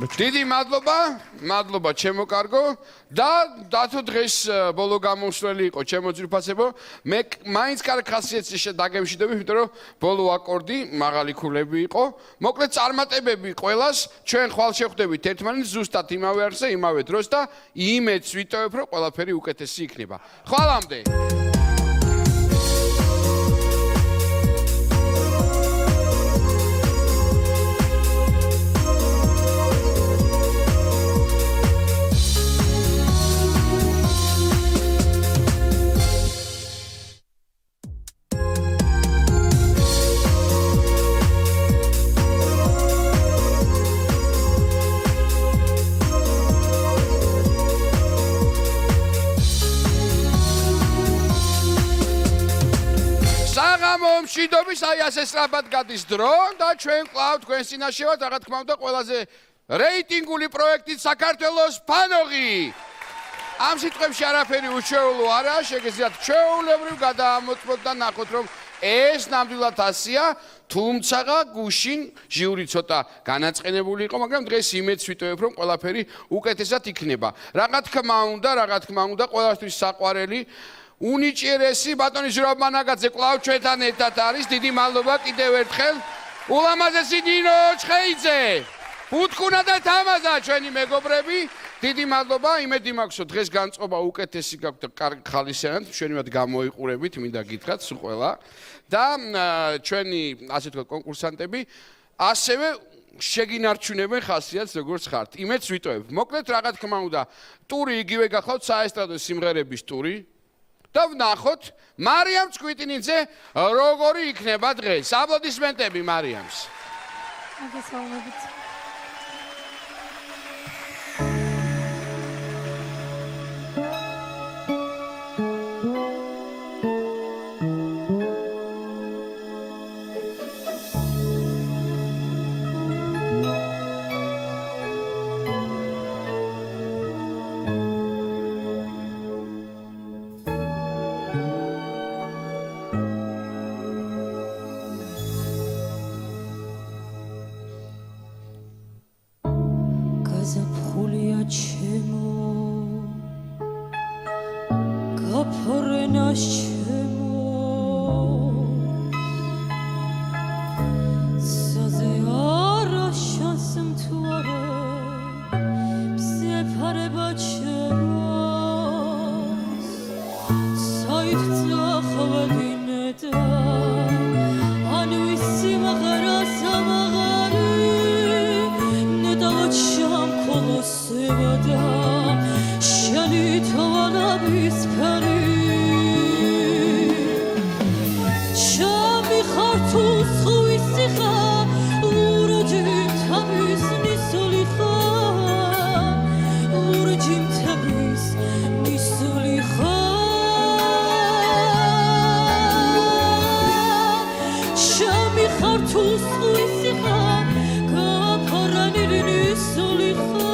დიდი მადლობა ჩემო კარგო და დათო დღეს ბოლო გამოსვლელი იყო ჩემო ძვირფასებო. მე მაინც კარგ ხასიათს დაგემშვიდობი, იმიტომ რომ ბოლო აკორდი მაღალი ქულები იყო. მოკლედ წარმატებები ყველას, ჩვენ ხვალ შევხვდებით ერთმანეთს ზუსტად იმავე არხზე, იმავე დროს და იმედს ვიტოვებ, რომ ყველაფერი უკეთესი იქნება. ხვალამდე. მშვიდობის აი ასე სწრაფად გადის დრო და ჩვენ კვლავ თქვენ წინაშე ვართ, რა თქმა უნდა, ყველაზე რეიტინგული პროექტით საქართველოს ფანოღი. ამ სიტყვებში არაფერი უჩვეულო არაა, შეგეძლიათ ჩვეულებრივ გადაამოწმოთ და ნახოთ, რომ ეს ნამდვილად ასია, თუმცა გუშინ ჟიური ცოტა განაწყენებული იყო, მაგრამ დღეს იმედს ვიტოვებ, რომ ყველაფერი უკეთესად იქნება. რა თქმა უნდა, ყველასთვის საყვარელი უნიჭიერესი ბატონი ზურაბ მანაგაძე კვლავ ჩვენთან ერთად არის. დიდი მადლობა კიდევ ერთხელ. ულამაზესი ნინო ჩხეიძე. უთქუნა და თამაზა ჩვენი მეგობრები. დიდი მადლობა. იმედი მაქვს, რომ დღეს განწყობა უკეთესი გაქვთ და კარგი ხალისიანად ჩვენივად გამოიყურებით, მინდა გითხრათ სულ ყველა. და ჩვენი ასე თქვა კონკურსანტები ასევე შეგინარჩუნებენ ხასიათს როგორც ხართ. იმედს ვიტოვებ. მოკლედ რა თქმა უნდა, ტური იგივე გახლავთ, საესტრადო სიმღერების ტური. და ვნახოთ მარიამ წკვიტინიძე როგორი იქნება დღეს. აპლოდისმენტები მარიამს.
მოგესალმებით. გაზაფხულია ჩემო გაფორენას ჩემო საზე არაშანს მთვარე მსეფარება ჩემო საით წახვედინე და ანუ ის სიმღერა სამაღარი sevda şani tavana bisperi şami khartus khuisiha urajim tabiz nisoliha urajim tabiz nisoliha şami khartus khuisiha kaparani nisoliha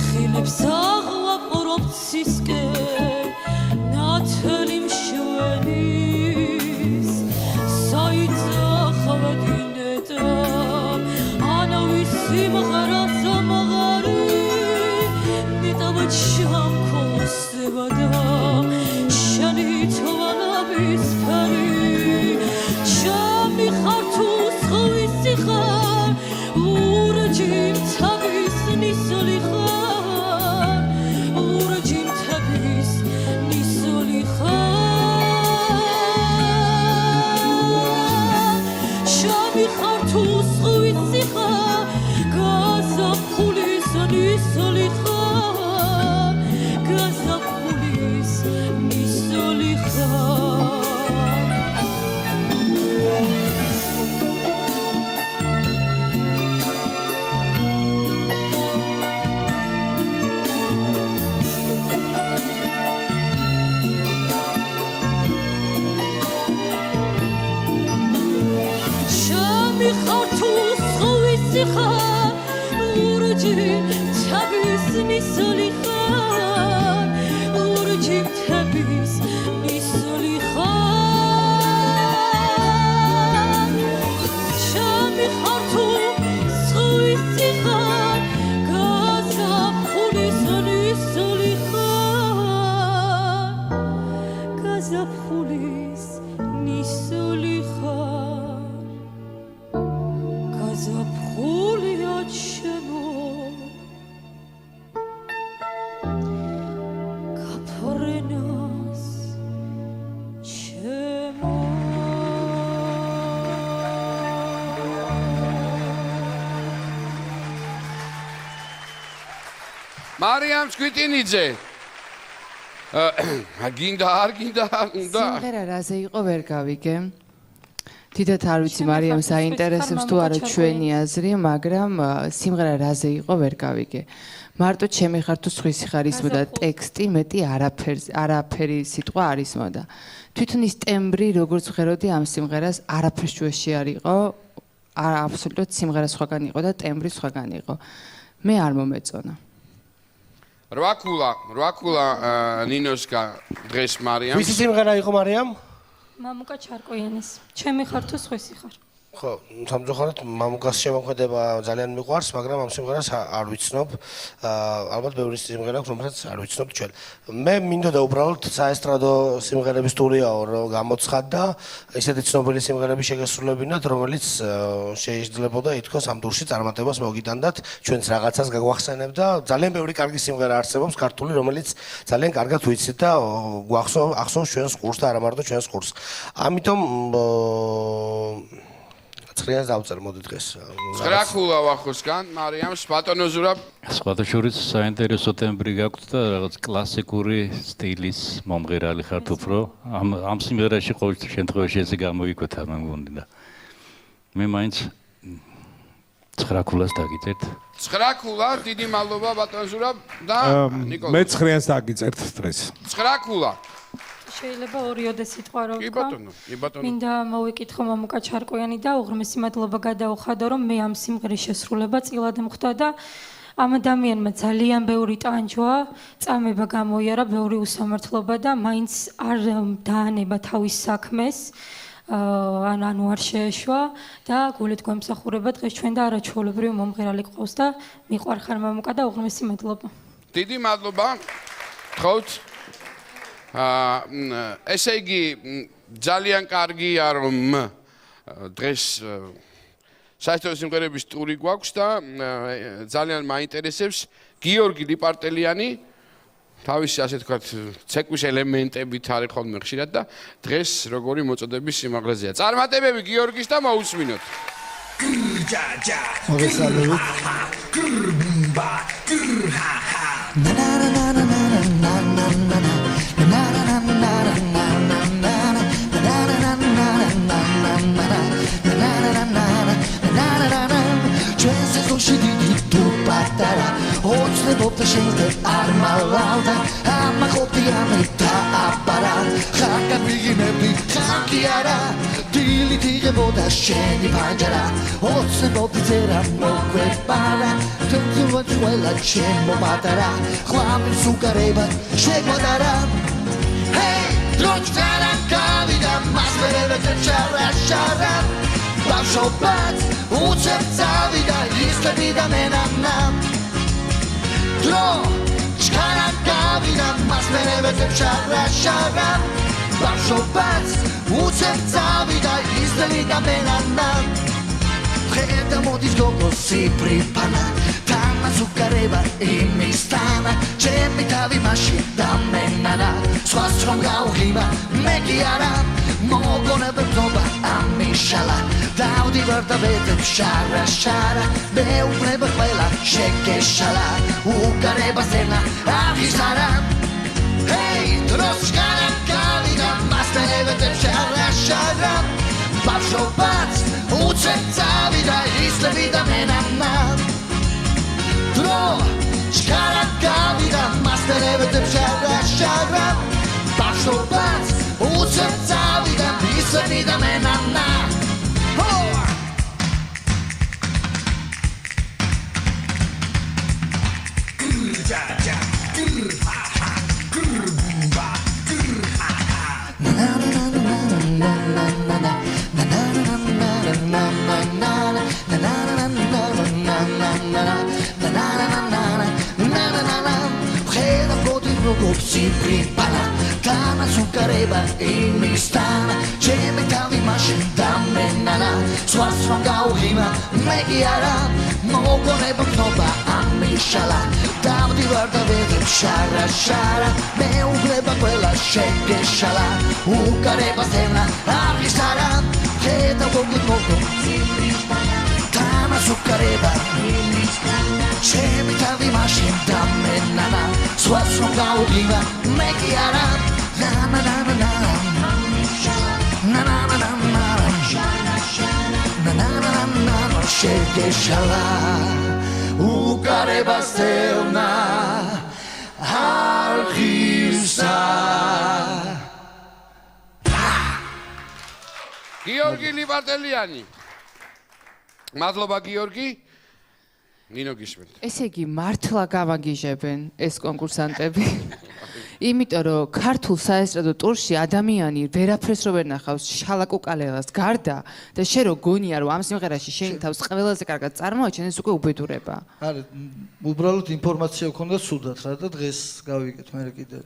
ხილებს აღვაყრობ ცისკენ ნათელი ლურჯი თების ნისული ხარ ლურჯი თების ნისული ხარ ჩემი ხარ თუ სხვისი ხარ გაზაფხულის ნისული ხარ გაზაფხულის ნისული ხარ გაზაფხულია ჩემო გაფრენას ჩემო
მარიამ სკვიტინიძე გინდა არ გინდა უნდა
სიმღერა რაზე იყო ვერ გავიგე. თითქოს არ ვიცი მარიამს აინტერესებს თუ არა ჩვენი აზრი, მაგრამ სიმღერა რაზე იყო ვერ გავიგე. მარტო ჩემი ხარ თუ სხვისი ხარ ისმოდა ტექსტი, მეტი არაფერი სიტყვა არ ისმოდა. თვითონ ის ტემბრი, როგორც ვღეროდი ამ სიმღერას, არაფერს ჯუეში არ იყო. აბსოლუტურად სიმღერა სხვაგან იყო და ტემბრი სხვაგან იყო. მე არ მომეწონა.
რვაკულა ნინოსკა დღეს მარიამ
ვისი სიმღერა იყო მარიამ?
მამუკა ჩარკოიანის ჩემი ხარ თუ სხვისი ხარ
ხო, სამწუხაროდ მამუკას შემოქმედება ძალიან მიყვარს, მაგრამ ამ სიმღერას არ ვიცნობ. ალბათ ბევრი სიმღერა აქვს, რომელსაც არ ვიცნობ ჩვენ. მე მინდოდა უბრალოდ საესტრადო სიმღერების ტურიაო, რომ გამოცხად და ესეთი ცნობილი სიმღერები შეგესრულებინათ, რომელიც შეეძლებოდა ითქოს ამ ტურში წარმატებას მოგიტანდათ, ჩვენც რაღაცას გაგვახსენებ და ძალიან ბევრი კარგი სიმღერა არსებობს ქართული, რომელიც ძალიან კარგად ვიცით და ახსოვს ჩვენს ყურს და არა მარტო ჩვენს ყურს. ამიტომ ცხრიანს დავწერ მოდი დღეს.
ცხრაკულა ვახოსგან მარიამს ბატონო ზურაბ
სხვათა შორის საინტერესო ტემბრი გაქვთ და რაღაც კლასიკური სტილის მომღერალი ხართ უფრო. ამ სიმღერაში ყოველ შემთხვევაში ესე გამოიკვეთა მე მგონი და მე მაინც ცხრაკულას დაგიწერთ.
ცხრაკულა დიდი მადლობა ბატონო ზურაბ და ნიკოლოზ.
მე ცხრიანს დაგიწერთ დღეს.
ცხრაკულა
შეიძლება ორიოდე სიტყვა რო
კი
ვთქვა.
ბატონო, კი ბატონო.
მინდა მოვიკითხო მამუკა ჩარკოიანი და უღრმესი მადლობა გადაუხადო, რომ მე ამ სიმღერის შესრულება წილად მხვდა და ამ ადამიანმა ძალიან ბევრი ტანჯვა, წამება გამოიარა, ბევრი უსამართლობა და მაინც არ დაანება თავის საქმეს. ანუ არ შეეშვა და გულით გვემსახურება დღეს ჩვენ და არაჩვეულებრივი მომღერალი ყავს და მიყვარხარ მამუკა და უღრმესი მადლობა.
დიდი მადლობა. თხოვთ ესე იგი ძალიან კარგია რომ დღეს საერთო სიმღერების ტური გვაქვს და ძალიან მაინტერესებს გიორგი ლიპარტელიანი თავისი ასე თქვათ ცეკვის ელემენტებით არის ხოლმე ხშირად და დღეს როგორი მოწოდების სიმაღლეზეა. წარმატებები გიორგის და მოусმინოთ.
მოგესალმებით. ოცნებობდა შეიძლება არ მალავდა ამა ყოფიამი და აპარატ ხაკა ვიღიმებდი ხაკი არა დილით იღებოდა შენი პანჯარა ოცნებობდი წერა მოგვეპარა თუნდაც ყველა ჩემო პატარა ხვამის უკარება შეგვადარა ჰეი დროჩარა გავიდა მასვერებეთ შარა ბავშვობად უცებ წავიდა ისლები და მენანა დრო ჩქარა გავიდა მასვერებეთ შარა ბავშვობად უცებ წავიდა ისლები და მენანა ხედა მოდის გოგოსი პრიპანა თამას უკარება იმისთანა ჩემი თავი მაშინ დამენანა სხვას რომ გავღიმა მე კი არა მოგონებ ბრძობა ამიშალა დავდივარ და ვეთებ შარა მე უბრებ ყველა შეკეშალა უკარება ზენა აღიზარა ჰეი დროს ჩქარა გავიდა მასვერებეთ შარა ბავშვობად უცებ წავიდა ისლები და მენანა დრო ჩქარა გავიდა მასვერებეთ შარა ბავშვობად უცებ წავიდა ისლები და მენანა უკარება იმისთან ჩემი თავი მაშინ დამენანა სხვას რომ გაუღიმა მე კი არა მოგონება ხობა ამიშალა დავდივარ და ვეღებ შარა შარა მე უგლება ყველა შეგეშალა უკარება ზევნა აღის არა ხედა გოგო თანას უკარება ჩემი თავი მაშინ დამენანა სხვას რომ გაუღიმა მე კი არა შეგეშალა უკარება ზევნა არხისა
გიორგი ლიბარტელიანი მადლობა გიორგი ნინო გიშმენთ
ესე იგი მართლა გამაგიჟებენ ეს კონკურსანტები იმიტომ რომ ქართულ საესტრადო ტურში ადამიანი ვერაფერს რო ვერ ნახავს შალაკუკალელას გარდა და შე რო გონია რომ ამ სიმღერაში შენ თავს ყველაზე კარგად წარმოაჩენ ეს უკვე უბედურება
არა უბრალოდ ინფორმაცია გქონდა სუდად რა და დღეს გავიგეთ მე კიდე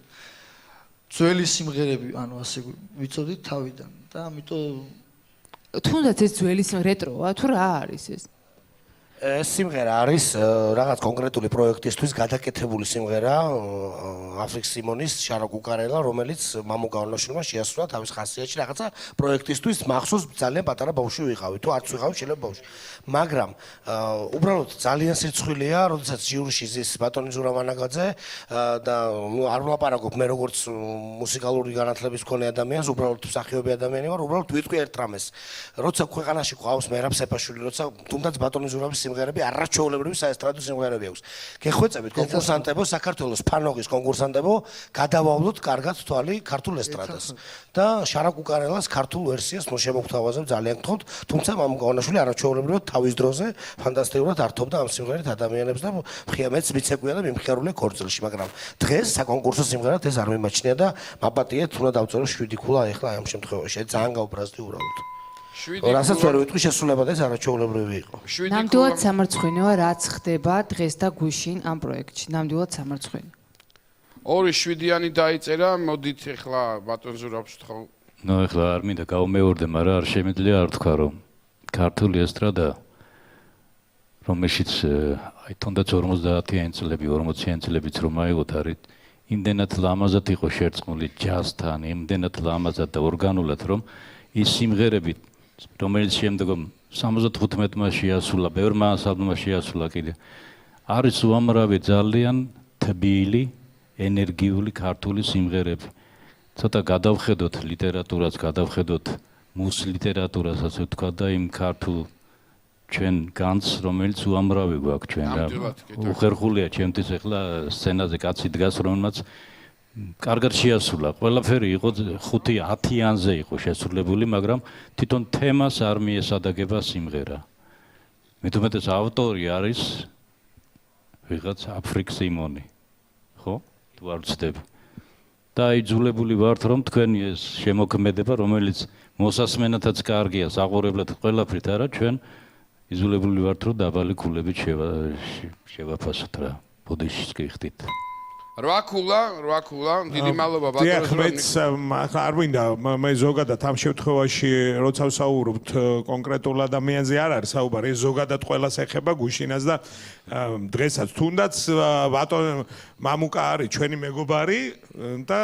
ძველი სიმღერები ანუ ასე ვიცოდით თავიდან და ამიტომ
თუნდაც ეს ძველი რეტროა თუ რა არის ეს
ეს სიმღერა არის რაღაც კონკრეტული პროექტისთვის გადაკეთებული სიმღერა აფრიკ სიმონის შარო კუკარელა რომელიც მამუ გაონოშილმა შეასრულა თავის ხასიათში რაღაცა პროექტისთვის მახსოვს ძალიან პატარა ბავშვი ვიყავი თუ არც ვიყავი შეიძლება ბავშვი მაგრამ უბრალოდ ძალიან სირცხვილია როდესაც ჟიურიში ზის ბატონი ზურა ვანაგაძე და არ ვლაპარაკობ მე როგორც მუსიკალური განათლების მქონე ადამიანს უბრალოდ მსახიობი ადამიანი ვარ უბრალოდ ვიტყვი ერთ რამეს როცა ქვეყანაში ყავს მერაბ სეფაშვილი როცა თუნდაც ბატონი ზურაბის სიმღერები არაჩვეულებრივი საესტრადო სიმღერები აქვს. გეხვეწებით კონკურსანტებო, საქართველოს ფანოღის კონკურსანტებო, გადავავლოთ კარგად თვალი ქართულ ესტრადას და შარა კუკარელას ქართულ ვერსიას მოშემოგთავაზებ ძალიან გთხოვთ, თუმცა მამუ გაონაშვილი არაჩვეულებრივად თავის დროზე ფანტასტიკურად ართობდა ამ სიმღერით ადამიანებს და მეც მიცეკვია და მიმხიარულე ქორწილში, მაგრამ დღეს საკონკურსო სიმღერად ეს არ მიმაჩნია და მაპატიეთ უნდა დავწერო 7 ქულა ეხლა ამ შემთხვევაში ძალიან გაუბრაზდი უბრალოდ. რასაც ვერ ვიტყვი შესრულება და ეს არაჩვეულებრივი იყო.
ნამდვილად სამარცხვინოა რაც ხდება დღეს და გუშინ ამ პროექტში. ნამდვილად სამარცხვინო.
2-7-იანი დაიწერა, მოდით ეხლა ბატონ ზურაბს ვთხოვ.
ნუ ეხლა არ მინდა გავმეორდე, მაგრამ არ შემიძლია არ თქვა რომ ქართული ესტრადა რომელშიც აი თუნდაც 50-იანი წლები, 40-იანი წლებიც რომ აიღოთ არის იმდენად ლამაზად იყო შერწყმული ჯაზთან, იმდენად ლამაზად და ორგანულად რომ ის სიმღერები რომელიც შემდგომ 75-მა შეასრულა, ბევრმა ალბომმა შეასრულა კიდე. არის უამრავი ძალიან თბილი, ენერგიული ქართული სიმღერები. ცოტა გადავხედოთ ლიტერატურას, გადავხედოთ მუს ლიტერატურასაც ვთქვა და იმ ქართულ ჩვენ განს, რომელიც უამრავი გვაქვს ჩვენ რა. უხერხულია ჩემთვის ახლა სცენაზე კაცი დგას, რომელმაც კარგად შეასრულა. ყველაფერი იყო 5-10-იანზე იყო შესრულებული, მაგრამ თვითონ თემას არ მიესადაგება სიმღერა. მეტუმეტეს ავტორი არის ვიღაც აფრიკ სიმონი. ხო? თუ არ ვცდები. და იძულებული ვართ რომ თქვენი ეს შემოქმედება, რომელიც მოსასმენათაც კარგია, საყურებლად ყველაფრით არა, ჩვენ იძულებული ვართ რომ დაბალი ქულებით შევაფასოთ რა. ბოდიშის გიხდით.
8 ქულა, დიდი მადლობა ბატონო.
არ მინდა მე ზოგადად ამ შემთხვევაში როცა ვსაუბრობთ კონკრეტულ ადამიანზე არ არის საუბარი, ეს ზოგადად ყველას ეხება გუშინას და დღესაც თუნდაც ბატონ მამუკა არის ჩვენი მეგობარი და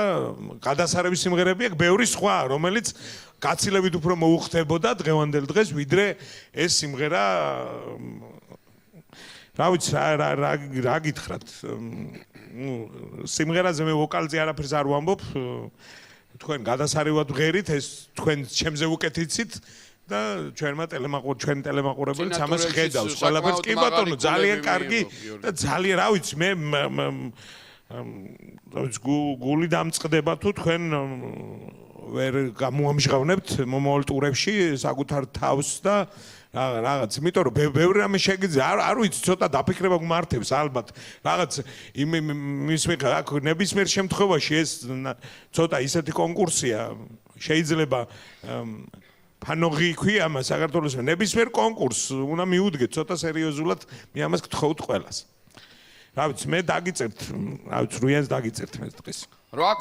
გადასარევი სიმღერები აქვს ბევრი სხვა, რომელიც გაცილებით უფრო მოუხდებოდა დღევანდელ დღეს, ვიდრე ეს სიმღერა რა ვიცი რა გითხრათ სიმღერაზე მე ვოკალზე არაფერს არ ვამბობ თქვენ გადასარევად ვღერით ეს თქვენ ჩემზე უკეთიცით და ჩვენ ტელემაყურებელიც ამას ხედავს ყველაფერს კი ბატონო ძალიან კარგი და ძალიან რა ვიცი მე გული დამწყდება თუ თქვენ ვერ გამოამჟღავნებთ მომავალ ტურებში საკუთარ თავს და რაღაც იმიტომ რომ ბევრი რამე შეგიძლია არ ვიცი ცოტა დაფიქრება გმართებს ალბათ რაღაც იმის მიღება ნებისმიერ შემთხვევაში ეს ცოტა ისეთი კონკურსია შეიძლება ფანოღი ქვია ამას საქართველოს ნებისმიერ კონკურსს უნდა მიუდგეთ ცოტა სერიოზულად მე ამას გთხოვთ ყველას რა ვიცი მე დაგიწერთ რა ვიცი რუიანს დაგიწერთ მე დღეს
რა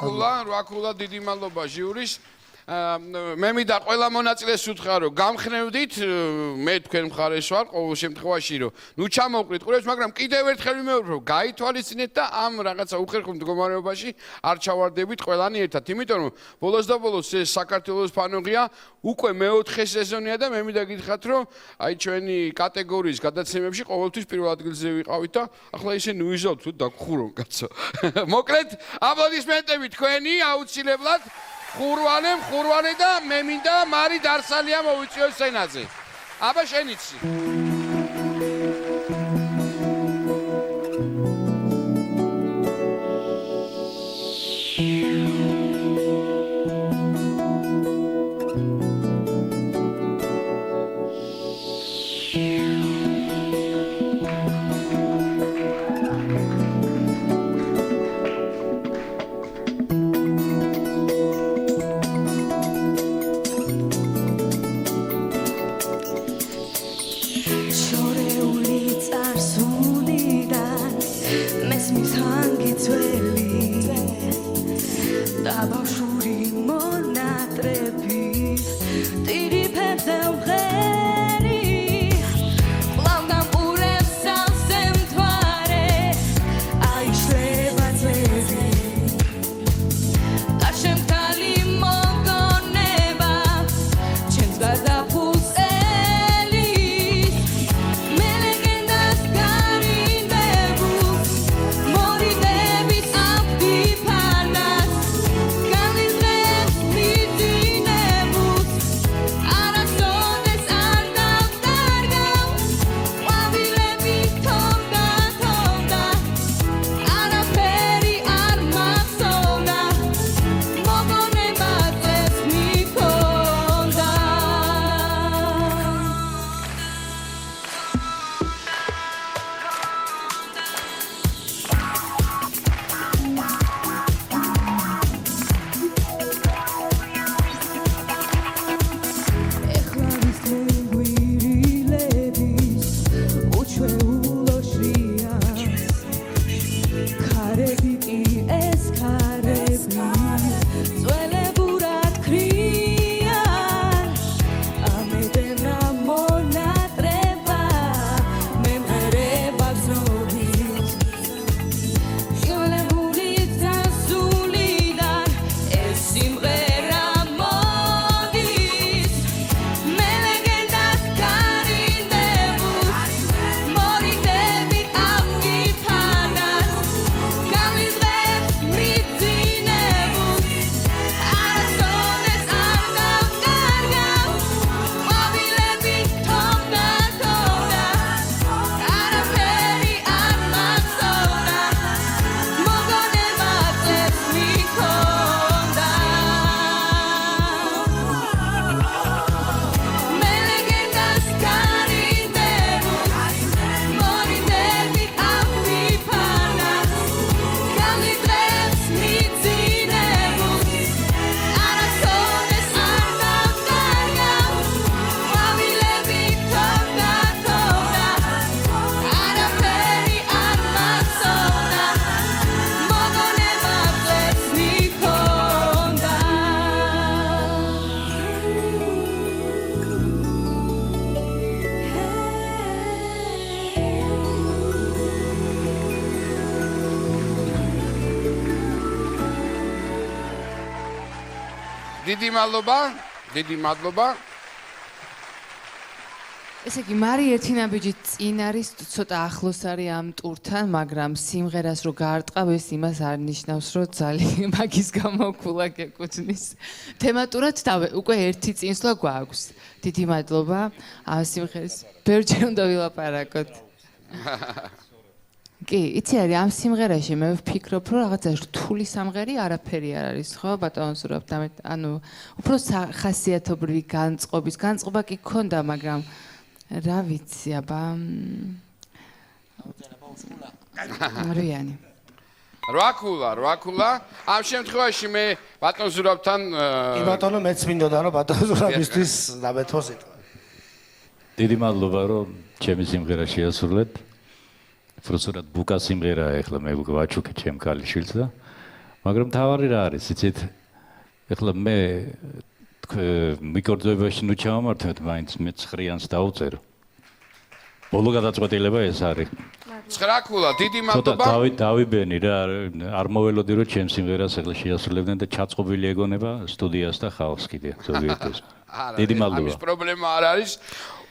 ქულა დიდი მადლობა ჟიურის. მე მინდა ყველა მონაწილეს უთხრა რომ გამხნევდით, მე თქვენ მხარეს ვარ ყოველ შემთხვევაში რომ ნუ ჩამოვყრით ყურებს, მაგრამ კიდევ ერთხელ ვიმეორებ რომ გაითვალისწინეთ და ამ რაღაცა უხერხო მდგომარეობაში არ ჩავარდებით ყველანი ერთად, იმიტომ რომ ბოლოს და ბოლოს ეს საქართველოს ფანოღია უკვე მეოთხე სეზონია და მე მინდა გითხრათ რომ აი ჩვენი კატეგორიის გადაცემებში ყოველთვის პირველ ადგილზე ვიყავით და ახლა ისე ნუიზავთ თუ დაგხურონ კაცო. მოკლედ აპლოდისმენტები თქვენი აუცილებლად ხურვალე და მე მინდა მარი დარსალია მოვიწიოს სცენაზე. აბა შენიცი. დიდი მადლობა.
ესე იგი, მარი ერთი ნაბიჯი წინ არის, ცოტა ახლოს არის ამ ტურთან, მაგრამ სიმღერას რო გაარტყავ, ეს იმას არ ნიშნავს, რომ ძალიან მაგის გამო ქულა გეკუთვნის. თემატურად უკვე ერთი წინსვლა გვაქვს. დიდი მადლობა ამ სიმღერის. ბევრჯერ უნდა ვილაპარაკოთ. კი, იცი არის ამ სიმღერაში მე ვფიქრობ, რომ რაღაცა რთული სამღერი არაფერი არ არის, ხო, ბატონო ზურაბ, ანუ უფრო ხასიათობრივი განწყობა კი ქონდა, მაგრამ რა ვიცი, აბა არიანი.
რა ქულა. ამ შემთხვევაში მე ბატონ ზურაბთან
ბატონო მეც მინდოდა რომ ბატონ ზურაბისთვის დამეთო სიტყვა.
დიდი მადლობა რომ ჩემი სიმღერა შეასრულეთ. Просто бука სიმღერაა, ეხლა მე ვაჩუქე ჩემ ქალიშვილს და მაგრამ თავარი რა არის, იცით? ეხლა მე მიკორძოებაში ნუ ჩავამართმევთ, მაინც მე 9-იანს დავუწერო. ბოლო გადაწყვეტილება ეს არის.
9 ქულა, დიდი
ცოტა
მადლობა.
დავიბენი რა, არ მოველოდი რომ ჩემს სიმღერას ეხლა შეასრულებდნენ და ჩაწყობილი ეგონება სტუდიას და ხალხს კიდე ზოგიერთი. დიდი მადლობა.
ამის პრობლემა არ არის.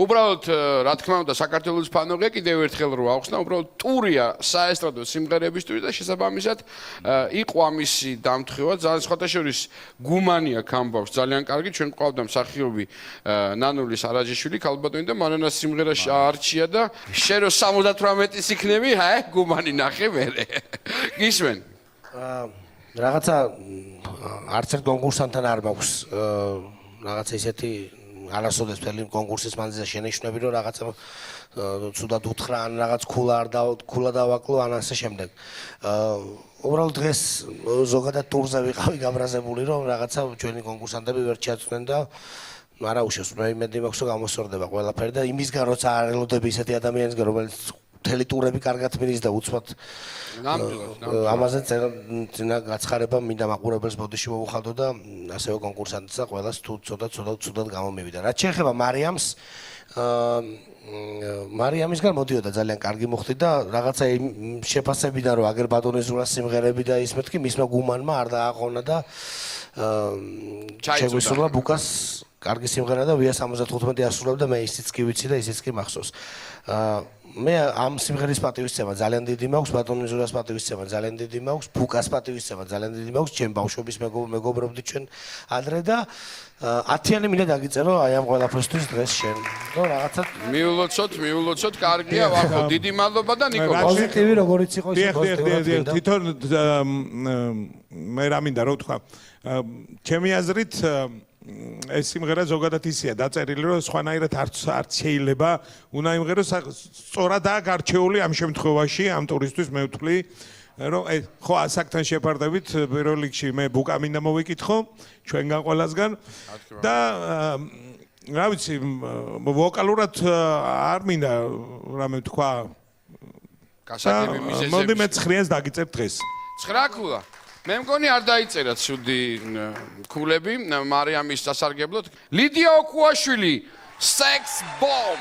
უბრალოდ რა თქმა უნდა საქართველოს ფანოღია კიდევ ერთხელ რო ახსნა, უბრალოდ ტურია საესტრადო სიმღერებისთვის და შესაბამისად იყო ამისი დამთხევა. ძალიან სხვადასხვა გუმანია კამბავს ძალიან კარგი, ჩვენ ყავდა მსახიობი ნანულის არაჯიშვილი ქალბატონი და მანანას სიმღერაში არჩია და შენ რო 78-ის იქნები, გუმანი ნახე მერე. გისმენ?
რაღაცა არც ერთ კონკურსანტთან არ მაქვს რაღაცა ისეთი არასოდეს მთელი კონკურსის მანძილზე შენიშვნები რომ რაღაცა ცუდად უთხრა ან რაღაც ქულა დავაკლო ან ასე შემდეგ. უბრალოდ დღეს ზოგადად ტურზე ვიყავი გაბრაზებული რომ რაღაცა ჩვენი კონკურსანტები ვერ ჩაწვდნენ და არა უშავს მე იმედი მაქვს რომ გამოსწორდება ყველაფერი და იმისგან როცა არ ელოდები ისეთი ადამიანისგან რომელიც მთელი ტურები კარგად მიდის და უცბად ამაზე წინა გაცხარება მინდა მაყურებელს ბოდიში მოვუხადო და ასევე კონკურსანტს და ყველას თუ ცუდად გამომივიდა. რაც შეეხება მარიამს მარიამისგან მოდიოდა ძალიან კარგი მოხდი და რაღაცა შეფასებიდან რომ აგერ ბატონიზურას სიმღერები და ის მეთქი მისმა გუმანმა არ დააყოვნა და შეგვისურვა ბუკას კარგი სიმღერა და ვია 75 ასრულებდა მე ისიც კი ვიცი და ისიც კი მახსოვს. მე ამ სიმღერის პატივისცემა ძალიან დიდი მაქვს, ბატონიზურას პატივისცემა ძალიან დიდი მაქვს, ბუკას პატივისცემა ძალიან დიდი მაქვს, ჩემ ბავშვობის მეგობრობდი ჩვენ ადრე და 10-იანი მინდა დაგიწერო აი ამ ყველაფერისთვის დღეს შენ. ნუ რაღაცა
მიულოცოთ, კარგია, ვახო, დიდი მადლობა და ნიკო.
პოზიტივი როგორიც იყო ის
პოზიტივი. თვითონ მე რა მინდა რომ ვთქვა. ჩემი აზრით ეს სიმღერა ზოგადად ისეა დაწერილი რომ სხვანაირად არც შეიძლება უნდა იმღეროს სწორადაა გარჩეული ამ შემთხვევაში ამ ტურისტვის მე ვთვლი რომ ხო ასაკთან შეფარდებით პირველ რიგში მე ბუკა მინდა მოვიკითხო ჩვენგან ყველასგან და რა ვიცი ვოკალურად არ მინდა რამე ვთქვა
გასაგები მიზეზები
მოდი მე 9-იანს დაგიწერ დღეს
9 ქულა მე მგონი არ დაიწერა ცუდი ქულები მარიამის დასარგებლოდ ლიდია ოკუაშვილი sex bomb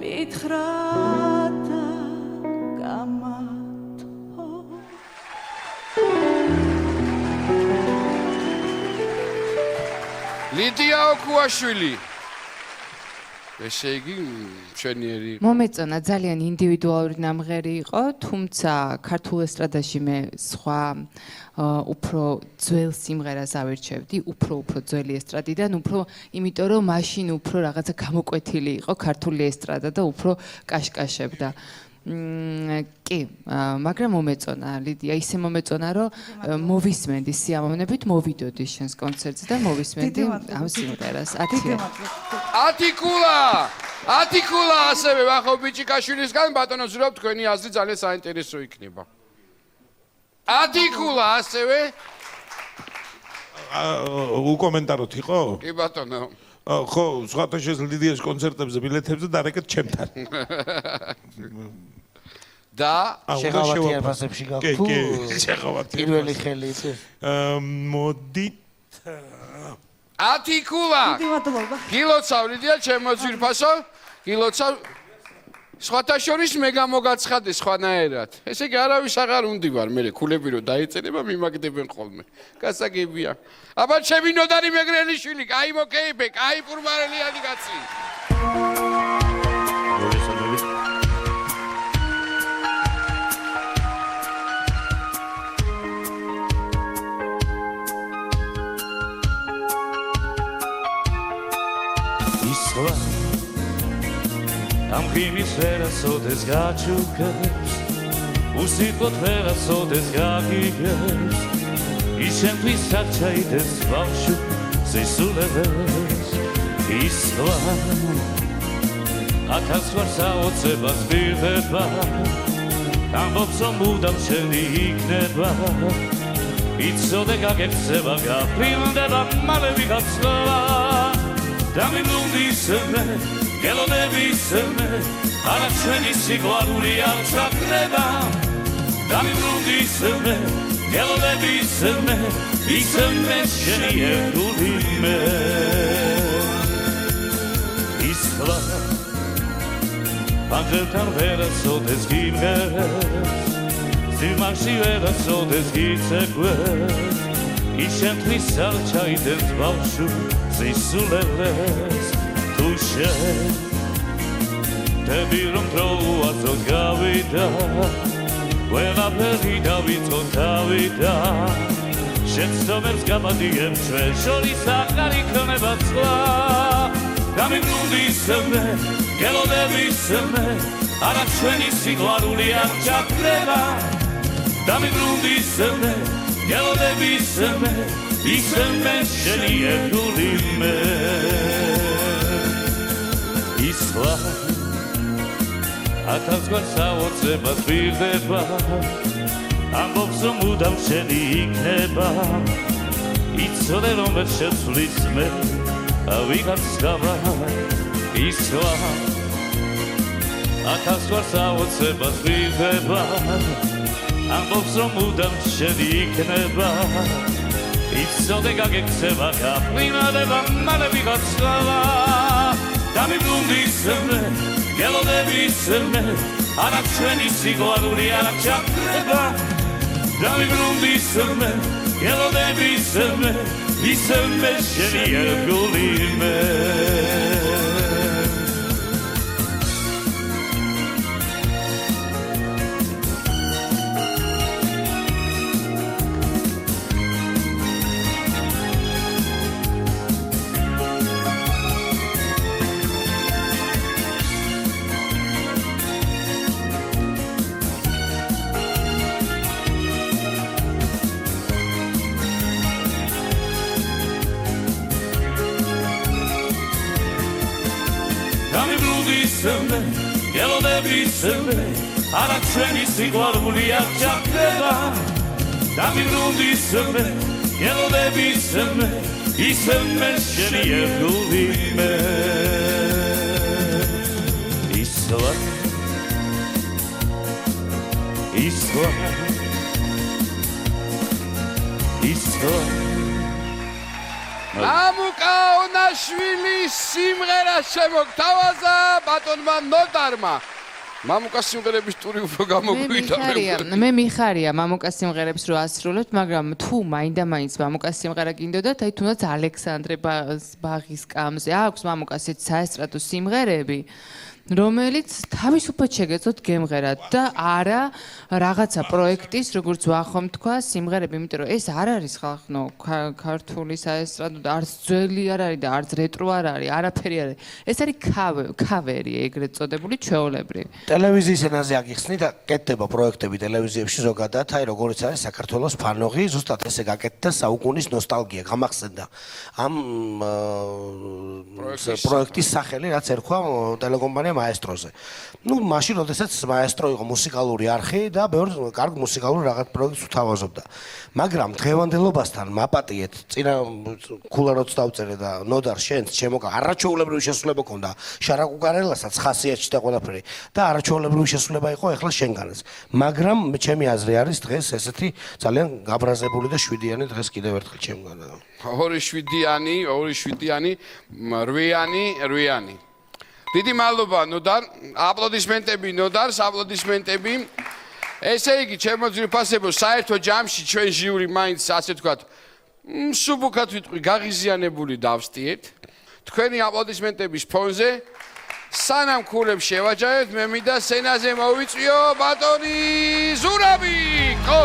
მითხრა და გამათო
ლიდია ოქუაშვილი ესე იგი მშვენიერი
მომეწონა ძალიან ინდივიდუალური ნამღერი იყო, თუმცა ქართულ ესტრადაში მე სხვა უფრო ძველ სიმღერას ავირჩევდი, უფრო ძველი ესტრადიდან, უფრო იმიტომ რომ მაშინ უფრო რაღაცა გამოკვეთილი იყო ქართული ესტრადა და უფრო კაშკაშებდა. კი, მაგრამ მომეწონა ლიდია, ისე მომეწონა რომ მოვისმენდი სიამოვნებით, მოვიდოდი შენს კონცერტზე და მოვისმენდი ამ სიმღერას. 10
ათიკულა ასევე ვახო ბიჭიკაშვილისგან ბატონო ზურაბ თქვენი აზრი ძალიან საინტერესო იქნება. ათიკულა ასევე
უკომენტაროთ იყო?
კი ბატონო.
ხო, სხვათა შორის ლიდიას კონცერტებზე ბილეთებზე დარეკეთ ჩემთან.
და
შეღავათიან ფასებში გაქვთ.
კი, შეღავათიან.
პირველი ხელი იცი.
მოდით
ათიკულა. გილოცავ ლიდია ჩემო ძვირფასო. გილოცავ სხვათა შორის მე გამოგაცხადე სხვანაირად. ესე იგი არავის აღარ უნდივარ მე ქულები რო დაეწერება მიმაგდებენ ხოლმე. გასაგებია. აბა ჩემი ნოდარი მეგრელიშვილი, კაი მოკეიბე, კაი პურმარელიანი კაცი.
ისლა ამ ქიმის ვერასოდეს გაჩუქებს უსიტყვოდ ვერასოდეს გაგიგებს ისენთვის არ ჩაიდეს ბავშვი სისულელეს ისლა ათასვარ საოცებას მიღება ამბობს რომ მუდამ შენი იქნება იცოდე გაგექცევა გაფრინდება მალე ვიღაცაა დამიმუნდისმე გელოდებისმე არა ჩვენი სიყვარული არ ჩაქრება დამიმუნდისმე გელოდებისმე ისმე შენი ერთული მე ისლა პანჯერთან ვერასოდეს გიმღერებს სიმაღში ვერასოდეს გიცეკვებს ისენთვის არ ჩაიდეს ბავშვი სისულელეს თუ შენ დები რომ დროუაზო გავიდა ყველაფერი დავიწყო თავიდან შენ ცნობებს გაბადიებ ჩვენ შორის აღარ იქნება ცლა გამიმუნდისმე გელოდებისმე არა ჩვენი სიყვარული არ ჩაქრება დამიმუნდისმე გელოდებისმე ისმე შენი ერთული მე ისლა ათასგვარ საოცებას ვიღდება ამბობს რომ მუდამ შენი იქნება იცოდე რომ ვერ შეცვლის მე ვიღაც გავა ისლა ათასგვარ საოცებას ვიღდება ამბობს რომ მუდამ შენი იქნება იცოდე გაგექცევა გაფრინდება მალე ვიღაცაა დამიმუნდისმე გელოდებისმე არა ჩვენი სიყვარული არ ჩაქრება დამიმუნდისმე გელოდებისმე ისმე შენი ერთული მე გელოდებისმე არა ჩვენი სიყვარული არ ჩაქრება დამიმუნდისმე გელოდებისმე ისმე შენი ერთული მე ისლა ისლა ისლა
ამუკაონა ჭეშვილის სიმღერა შემოგთავაზა ბატონმა ნოდარმა. მამუკას სიმღერების ტური უფრო გამოგვიდა.
მე მიხარია მამუკას სიმღერებს რო ასრულებთ, მაგრამ თუ მაინდა-მაინც მამუკას სიმღერა გინდოდათ, აი თუნდაც ალექსანდრე ბაღის კამზე აქვს მამუკას ეს საესტრადო სიმღერები, რომელიც თავისუფლად შეგეძლოთ გემღერათ და არა რაღაცა პროექტის, როგორც ვახომ თქვა, სიმღერები, იმიტომ რომ ეს არ არის ხალხნო ქართული საესტრადო და არც ძველი არ არის და არც რეტრო არ არის, არაფერი არ არის. ეს არის ქავერი, ეგრეთ წოდებული ჩვეულებრივი.
ტელევიზიის ენაზე აგიხსნით და კეთდება პროექტები ტელევიზიებში ზოგადად, აი როგორც არის საქართველოს ფანოღი, ზუსტად ესე გაკეთდა საუკუნის ნოსტალგია, გამახსენდა ამ პროექტის სახელი, რაც ერქვა ტელეკომპანია მაესტროზე. Ну, მაშინ, როდესაც მაესტრო იყო მუსიკალური არხი და ბევრ კარგ მუსიკალურ რაღაც პროექტს უთავაზობდა. მაგრამ დღევანდელობასთან მაპატიეთ, წინა ქულაროც დავწერე და ნოდარ შენც შემოკა არაჩვეულებრივი შესრულება ქონდა. შარაკუკარელასაც ხასიათში და ყველაფერი და არაჩვეულებრივი შესრულება იყო ეხლა შენგანაც. მაგრამ ჩემი აზრი არის დღეს ესეთი ძალიან გაბრაზებული და შვიდიანი დღეს კიდევ ერთხელ ჩემგანა.
2-7-იანი, 2-7-იანი, 8-იანი. დიდი მადლობა ნოდარ, აპლოდისმენტები ნოდარს, აპლოდისმენტები. ესე იგი, ჩემო ძვირფასებო, საერთო ჯამში ჩვენ ჟიური მაინც ასე ვთქვათ, მსუბუქად ვიტყვი, გაღიზიანებული დავსტიეთ. თქვენი აპლოდისმენტების ფონზე სანამ ქულებს შევაჯავებთ, მე მინდა სცენაზე მოვიწვიო ბატონი ზურაბი. ხო.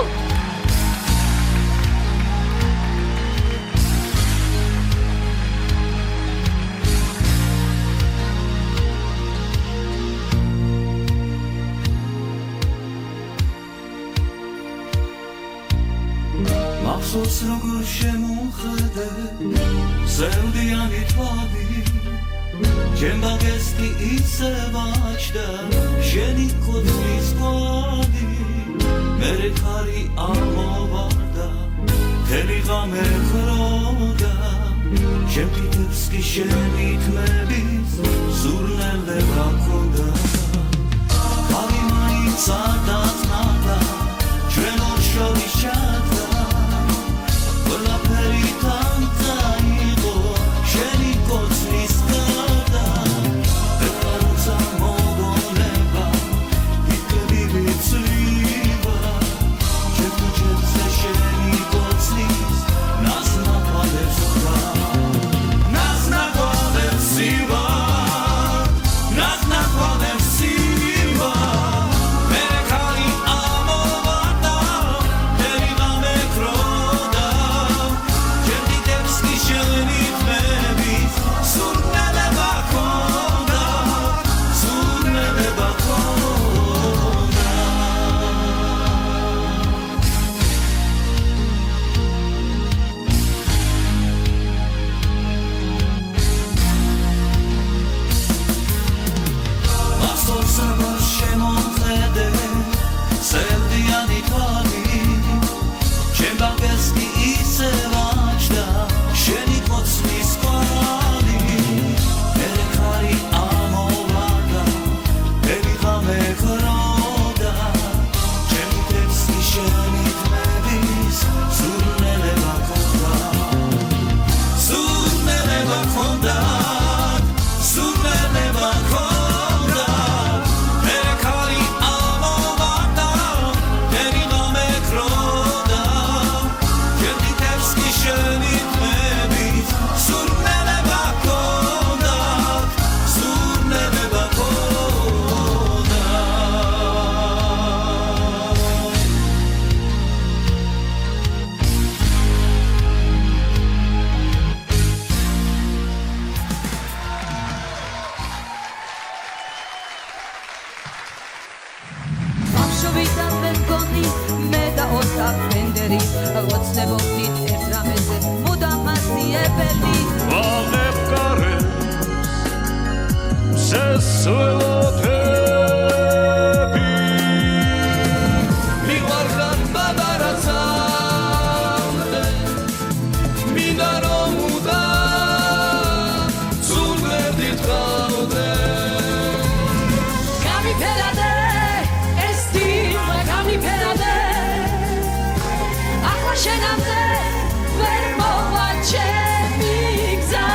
მახსოვს როგორ შემოხედე ზევდიანი თვალი ჩემ ბაგესტი ისე ვაჭდა შენი კოთლის კვალი მერე ხარი ამოვარდა თელი ღამე ხროდა ჩემ თითებს კი შენი თმების სურნელება ქონდა ხარი მაინც არ დაწნადა ჩვენ ორ შორის ჩადა
შენამდე ვერ მოვაჩემი გზა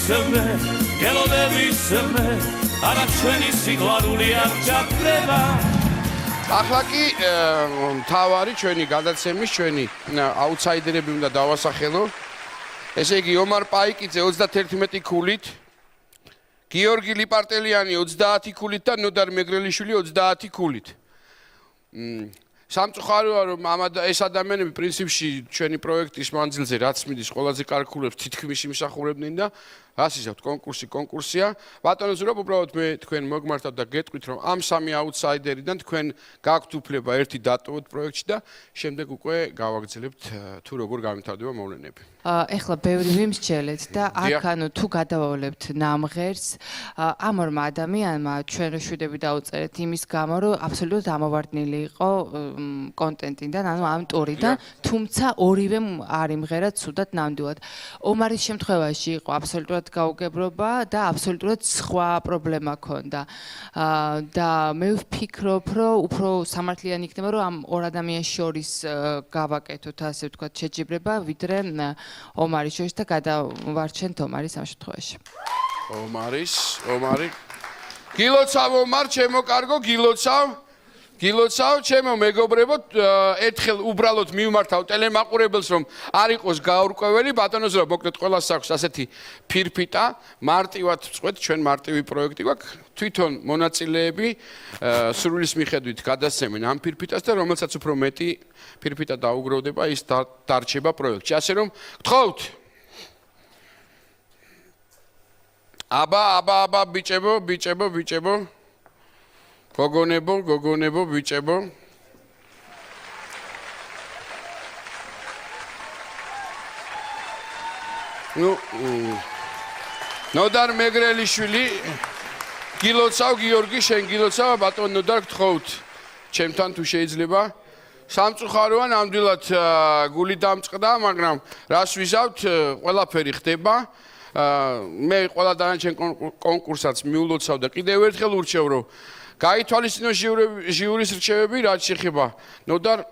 ისმე, გელოდებისმე, არა ჩვენი სიყვარული არ ჩაქრება.
ახლა კი მთავარი ჩვენი გადაცემის ჩვენი აუთსაიდერები უნდა დავასახელო. ესე იგი ომარ პაიკიძე 31 ქულით, გიორგი ლიპარტელიანი 30 ქულით და ნოდარ მეგრელიშვილი 30 ქულით. სამწუხაროა რომ ეს ადამიანები პრინციპში ჩვენი პროექტის მანძილზე რაც მიდის ყველაზე კარგ ქულებს თითქმის იმსახურებდნენ და რას ისევთ კონკურსია. ბატონო ზურაბ, უბრალოდ მე თქვენ მოგმართავთ და გეტყვით რომ ამ სამი აუთსაიდერიდან თქვენ გაქვთ უფლება ერთი დატოვოთ პროექტში და შემდეგ უკვე გავაგრძელებთ თუ როგორ გამთავრდება მოვლენები.
ეხლა ბევრი ვიმსჯელეთ და აქ ანუ თუ გადავავლებთ ნამღერს ამ ორმა ადამიანმა ჩვენ რო შვიდები დაუწერეთ იმის გამო რომ აბსოლუტურად ამოვარდნილი იყო კონტენტიდან, ანუ ამ ტურიდან, თუმცა ორივემ არ იმღერა ცუდად ნამდვილად. ომარის შემთხვევაში იყო აბსოლუტურად გაუგებრობა და აბსოლუტურად სხვა პრობლემა ჰქონდა. და მე ვფიქრობ, რომ უფრო სამართლიანი იქნება, რომ ამ ორ ადამიანს შორის გავაკეთოთ, ასე ვთქვათ, შეჯიბრება, ვიდრე ომარის შორის და გადავარჩენთ ომარის ამ შემთხვევაში.
ომარი. გილოცავ ომარ, ჩემო კარგო, გილოცავ, ჩემო მეგობრებო, ერთხელ უბრალოდ მივმართავ ტელემაყურებელს, რომ არ იყოს გაურკვეველი, ბატონო ზურაბ, მოკლედ ყველას აქვს ასეთი ფირფიტა, მარტივად ვწყვეთ, ჩვენ მარტივი პროექტი გვაქვს, თვითონ მონაწილეები სურვილის მიხედვით გადასცემენ ამ ფირფიტას და რომელსაც უფრო მეტი ფირფიტა დაუგროვდება, ის დარჩება პროექტში. ასე რომ გთხოვთ. აბა, ბიჭებო. გოგონებო, ბიჭებო. ნოდარ მეგრელიშვილი, გილოცავ გიორგი, შენ გილოცავ, ბატონ ნოდარ, გთხოვთ ჩემთან თუ შეიძლება. სამწუხაროა ნამდვილად გული დამწყდა, მაგრამ რას ვიზავთ, ყველაფერი ხდება. მე ყველა დანარჩენ კონკურსაც მიულოცავ და კიდევ ერთხელ ურჩევ, რომ გაითვალისწინო ჟიურის რჩევები, რაც შეეხება ნოდარ,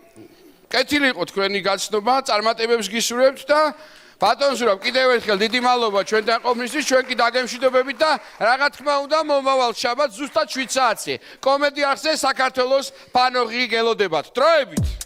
კეთილი იყო თქვენი გაცნობა, წარმატებებს გისურვებთ და ბატონ ზურაბ, კიდევ ერთხელ დიდი მადლობა ჩვენთან ყოფნისთვის, ჩვენ კი დაგემშვიდობებით და რა თქმა უნდა მომავალ შაბათს ზუსტად 7 საათზე კომედი არხზე საქართველოს ფანოღი გელოდებათ. დროებით.